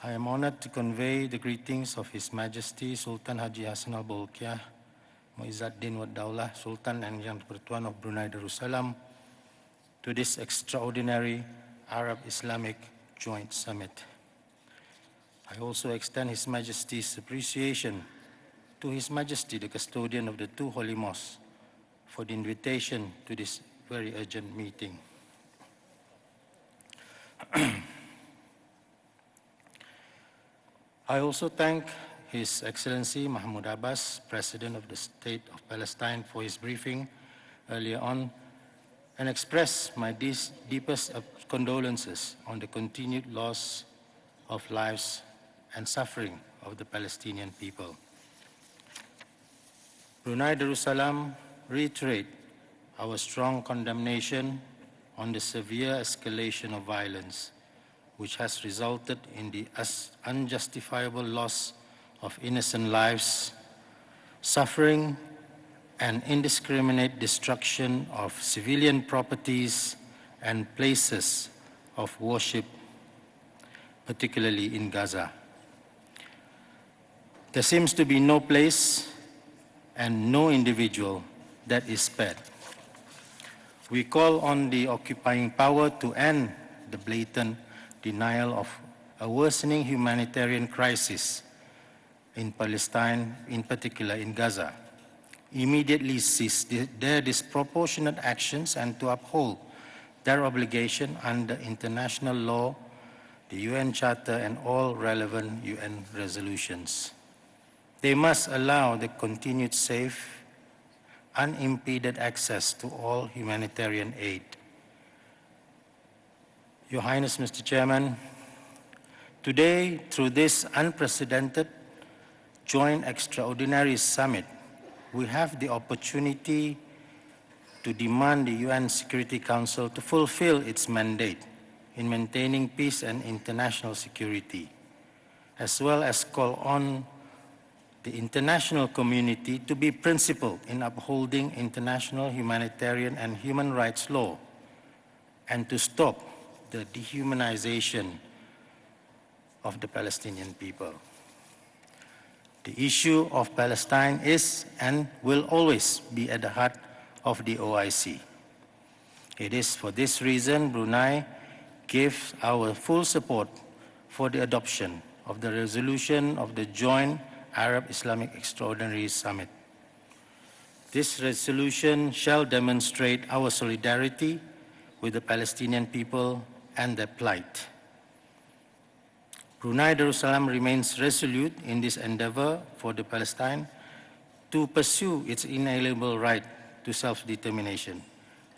I am honored to convey the greetings of His Majesty Sultan Haji Hassan al-Bolkiah, Muizzaddin wa Daulah, Sultan and Yang Pertuan of Brunei Darussalam, to this extraordinary Arab-Islamic Joint Summit. I also extend His Majesty's appreciation to His Majesty, the custodian of the two holy mosques, for the invitation to this very urgent meeting. I also thank His Excellency Mahmoud Abbas, President of the State of Palestine, for his briefing earlier on, and express my deepest condolences on the continued loss of lives and suffering of the Palestinian people. Brunei Darussalam reiterate our strong condemnation on the severe escalation of violence, which has resulted in the unjustifiable loss of innocent lives, suffering, and indiscriminate destruction of civilian properties and places of worship, particularly in Gaza. There seems to be no place and no individual that is spared. We call on the occupying power to end the blatant denial of a worsening humanitarian crisis in Palestine, in particular in Gaza. Immediately cease their disproportionate actions and to uphold their obligation under international law, the UN Charter, and all relevant UN resolutions. They must allow the continued safe, unimpeded access to all humanitarian aid. Your Highness, Mr. Chairman, today, through this unprecedented joint extraordinary summit, we have the opportunity to demand the UN Security Council to fulfill its mandate in maintaining peace and international security, as well as call on the international community to be principled in upholding international humanitarian and human rights law and to stop the dehumanization of the Palestinian people. The issue of Palestine is and will always be at the heart of the OIC. It is for this reason Brunei gives our full support for the adoption of the resolution of the Joint Arab-Islamic Extraordinary Summit. This resolution shall demonstrate our solidarity with the Palestinian people and their plight. Brunei Darussalam remains resolute in this endeavor for the Palestine to pursue its inalienable right to self-determination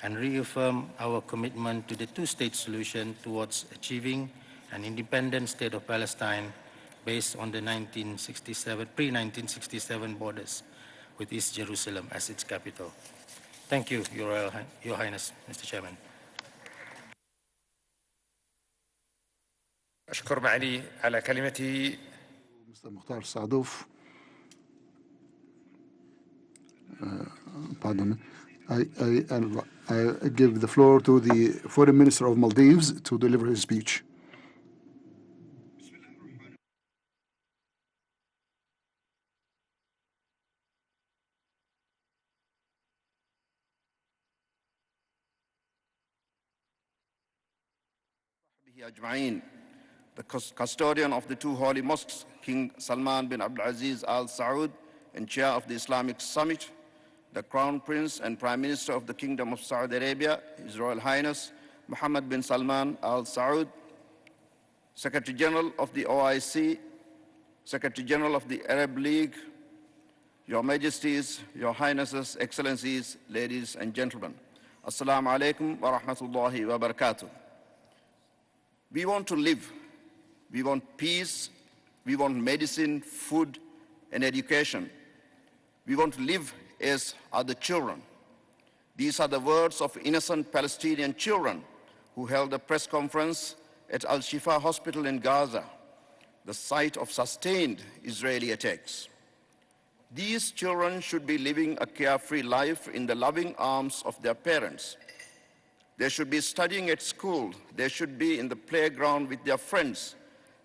and reaffirm our commitment to the two-state solution towards achieving an independent state of Palestine based on the pre-1967 borders with East Jerusalem as its capital. Thank you, Your Highness, Mr. Chairman. أشكر معالي على كلمته. Mr. Mukhtar Sadouf. Pardon me. I give the floor to the Foreign Minister of Maldives to deliver his speech. The custodian of the two holy mosques, King Salman bin Abdulaziz Al Saud, and chair of the Islamic Summit, the Crown Prince and Prime Minister of the Kingdom of Saudi Arabia, His Royal Highness Mohammed bin Salman Al Saud, Secretary General of the OIC, Secretary General of the Arab League, Your Majesties, Your Highnesses, Excellencies, ladies and gentlemen. Assalamu alaikum wa rahmatullahi wa barakatuh. We want to live. We want peace. We want medicine, food, and education. We want to live as other children. These are the words of innocent Palestinian children who held a press conference at Al-Shifa Hospital in Gaza, the site of sustained Israeli attacks. These children should be living a carefree life in the loving arms of their parents. They should be studying at school. They should be in the playground with their friends.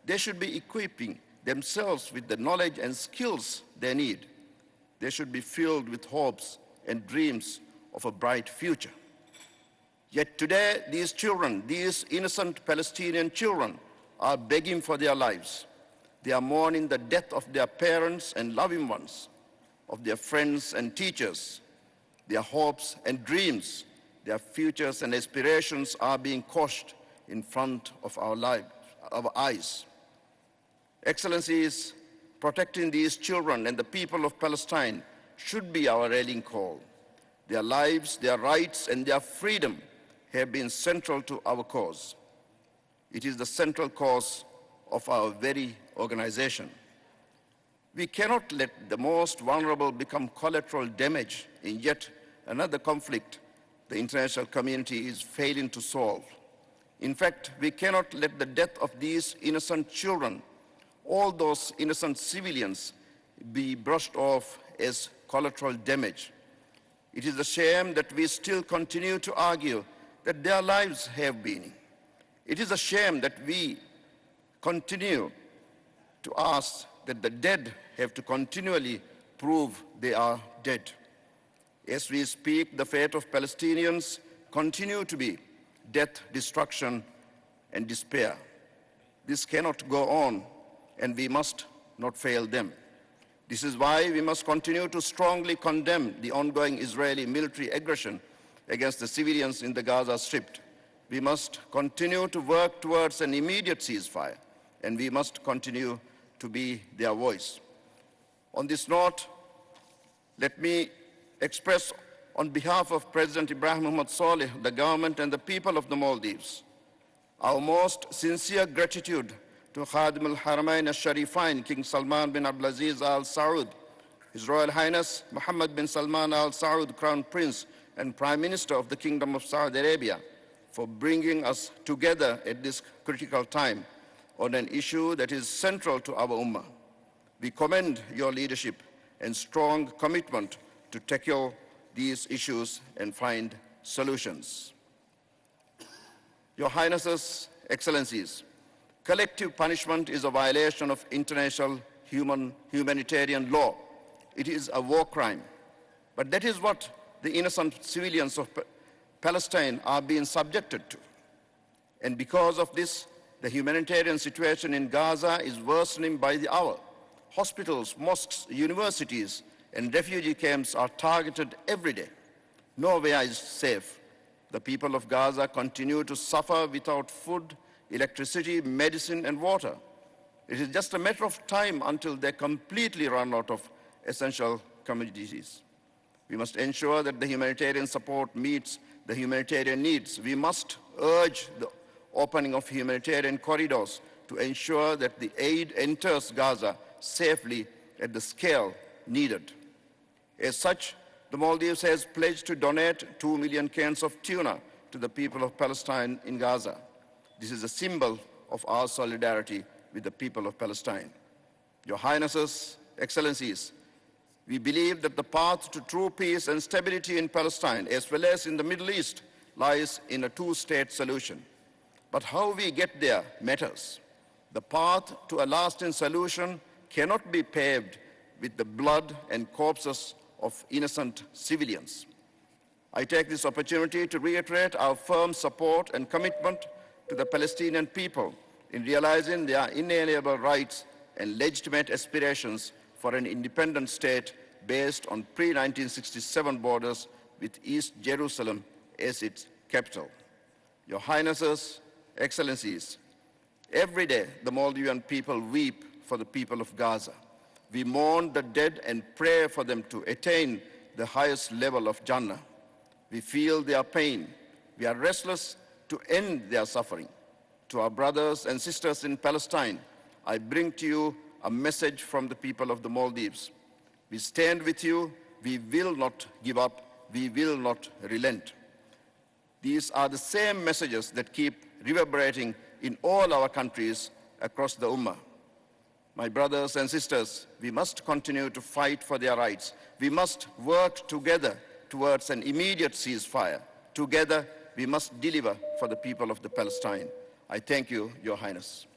They should be equipping themselves with the knowledge and skills they need. They should be filled with hopes and dreams of a bright future. Yet today, these children, these innocent Palestinian children, are begging for their lives. They are mourning the death of their parents and loving ones, of their friends and teachers. Their hopes and dreams, their futures and aspirations are being crushed in front of our eyes. Excellencies, protecting these children and the people of Palestine should be our rallying call. Their lives, their rights, and their freedom have been central to our cause. It is the central cause of our very organization. We cannot let the most vulnerable become collateral damage in yet another conflict the international community is failing to solve. In fact, we cannot let the death of these innocent children all those innocent civilians be brushed off as collateral damage. It is a shame that we still continue to argue that their lives have meaning. It is a shame that we continue to ask that the dead have to continually prove they are dead. As we speak, the fate of Palestinians continue to be death, destruction, and despair. This cannot go on, and we must not fail them. This is why we must continue to strongly condemn the ongoing Israeli military aggression against the civilians in the Gaza Strip. We must continue to work towards an immediate ceasefire, and we must continue to be their voice. On this note, let me express on behalf of President Ibrahim Mohamed Saleh, the government and the people of the Maldives, our most sincere gratitude to Khadim al-Haramain al-Sharifain, King Salman bin Abdulaziz Al Saud, His Royal Highness Mohammed bin Salman Al Saud, Crown Prince and Prime Minister of the Kingdom of Saudi Arabia, for bringing us together at this critical time on an issue that is central to our Ummah. We commend your leadership and strong commitment to tackle these issues and find solutions. Your Highnesses, Excellencies, collective punishment is a violation of international humanitarian law. It is a war crime. But that is what the innocent civilians of Palestine are being subjected to. And because of this, the humanitarian situation in Gaza is worsening by the hour. Hospitals, mosques, universities, and refugee camps are targeted every day. Nowhere is safe. The people of Gaza continue to suffer without food, electricity, medicine, and water. It is just a matter of time until they completely run out of essential commodities. We must ensure that the humanitarian support meets the humanitarian needs. We must urge the opening of humanitarian corridors to ensure that the aid enters Gaza safely at the scale needed. As such, the Maldives has pledged to donate 2 million cans of tuna to the people of Palestine in Gaza. This is a symbol of our solidarity with the people of Palestine. Your Highnesses, Excellencies, we believe that the path to true peace and stability in Palestine, as well as in the Middle East, lies in a two-state solution. But how we get there matters. The path to a lasting solution cannot be paved with the blood and corpses of innocent civilians. I take this opportunity to reiterate our firm support and commitment to the Palestinian people in realizing their inalienable rights and legitimate aspirations for an independent state based on pre-1967 borders with East Jerusalem as its capital. Your Highnesses, Excellencies, every day the Maldivian people weep for the people of Gaza. We mourn the dead and pray for them to attain the highest level of Jannah. We feel their pain. We are restless to end their suffering. To our brothers and sisters in Palestine, I bring to you a message from the people of the Maldives. We stand with you. We will not give up. We will not relent. These are the same messages that keep reverberating in all our countries across the Ummah. My brothers and sisters, we must continue to fight for their rights. We must work together towards an immediate ceasefire. Together, we must deliver for the people of the Palestine. I thank you, Your Highness.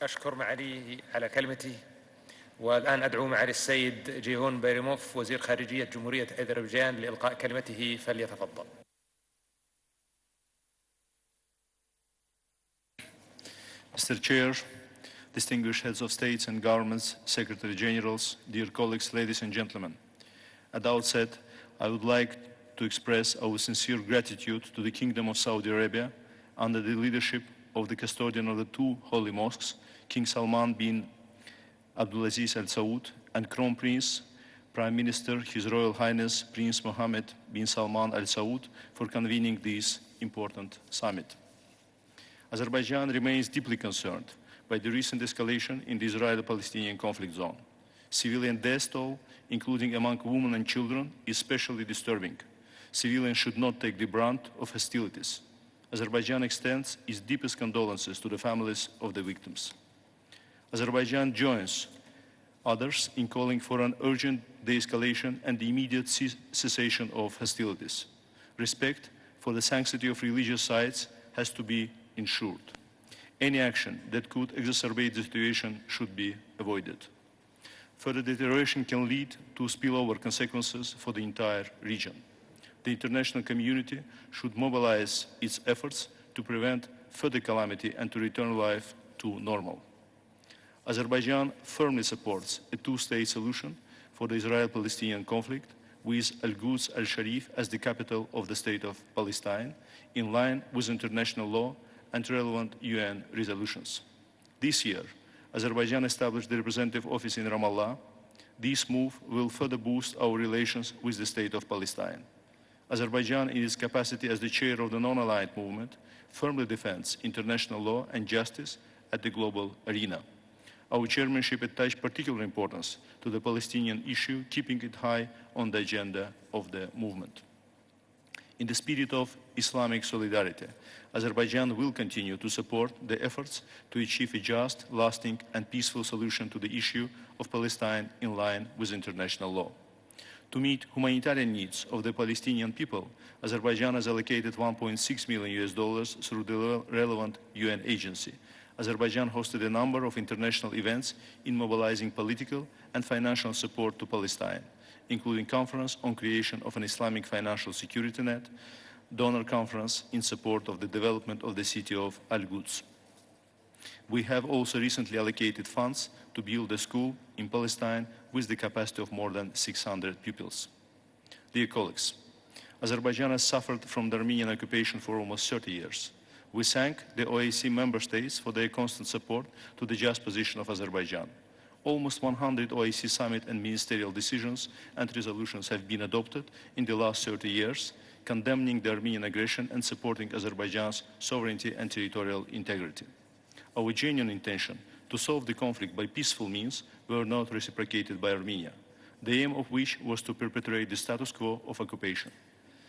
أشكر معاليه على كلمته. والآن أدعو معالي السيد جيهون بيرموف وزير خارجية جمهورية أذربيجان لإلقاء كلمته، فليتفضل. Mr. Chair, distinguished heads of states and governments, Secretary Generals, dear colleagues, ladies and gentlemen. At the outset, I would like to express our sincere gratitude to the Kingdom of Saudi Arabia under the leadership of the custodian of the two holy mosques, King Salman bin Abdulaziz Al Saud, and Crown Prince, Prime Minister, His Royal Highness Prince Mohammed bin Salman Al Saud, for convening this important summit. Azerbaijan remains deeply concerned by the recent escalation in the Israeli-Palestinian conflict zone. Civilian death toll, including among women and children, is especially disturbing. Civilians should not take the brunt of hostilities. Azerbaijan extends its deepest condolences to the families of the victims. Azerbaijan joins others in calling for an urgent de-escalation and the immediate cessation of hostilities. Respect for the sanctity of religious sites has to be ensured. Any action that could exacerbate the situation should be avoided. Further deterioration can lead to spillover consequences for the entire region. The international community should mobilize its efforts to prevent further calamity and to return life to normal. Azerbaijan firmly supports a two-state solution for the Israel-Palestinian conflict, with Al-Quds al-Sharif as the capital of the State of Palestine, in line with international law and relevant UN resolutions. This year, Azerbaijan established the representative office in Ramallah. This move will further boost our relations with the State of Palestine. Azerbaijan, in its capacity as the chair of the non-aligned movement, firmly defends international law and justice at the global arena. Our chairmanship attaches particular importance to the Palestinian issue, keeping it high on the agenda of the movement. In the spirit of Islamic solidarity, Azerbaijan will continue to support the efforts to achieve a just, lasting, and peaceful solution to the issue of Palestine in line with international law. To meet humanitarian needs of the Palestinian people, Azerbaijan has allocated $1.6 million through the relevant UN agency. Azerbaijan hosted a number of international events in mobilizing political and financial support to Palestine, including conference on creation of an Islamic financial security net, donor conference in support of the development of the city of Al-Quds. We have also recently allocated funds to build a school in Palestine with the capacity of more than 600 pupils. Dear colleagues, Azerbaijan has suffered from the Armenian occupation for almost 30 years. We thank the OAC member states for their constant support to the just position of Azerbaijan. Almost 100 OAC summit and ministerial decisions and resolutions have been adopted in the last 30 years, condemning the Armenian aggression and supporting Azerbaijan's sovereignty and territorial integrity. Our genuine intention to solve the conflict by peaceful means were not reciprocated by Armenia, the aim of which was to perpetuate the status quo of occupation.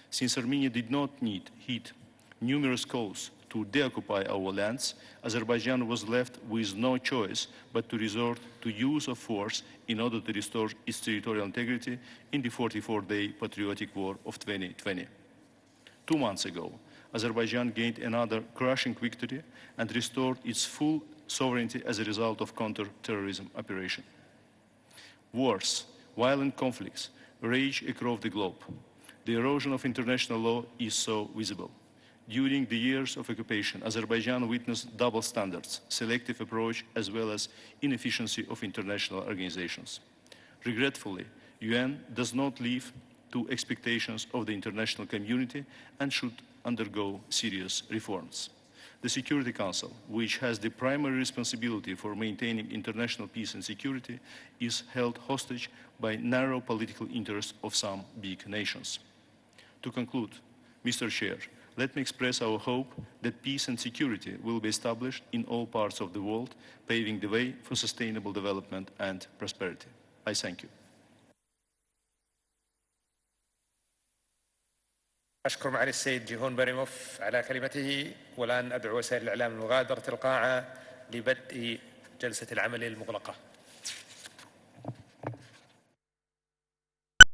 Since Armenia did not heed numerous calls to deoccupy our lands, Azerbaijan was left with no choice but to resort to use of force in order to restore its territorial integrity in the 44-day patriotic war of 2020. 2 months ago, Azerbaijan gained another crushing victory and restored its full sovereignty as a result of counter-terrorism operation. Wars, violent conflicts rage across the globe. The erosion of international law is so visible. During the years of occupation, Azerbaijan witnessed double standards, selective approach, as well as inefficiency of international organizations. Regretfully, UN does not live to expectations of the international community and should undergo serious reforms. The Security Council, which has the primary responsibility for maintaining international peace and security, is held hostage by narrow political interests of some big nations. To conclude, Mr. Chair, let me express our hope that peace and security will be established in all parts of the world, paving the way for sustainable development and prosperity. I thank you. أشكر معالي السيد جيهون باريموف على كلمته، والآن أدعو وسائل الإعلام لمغادرة القاعة لبدء جلسة العمل المغلقة.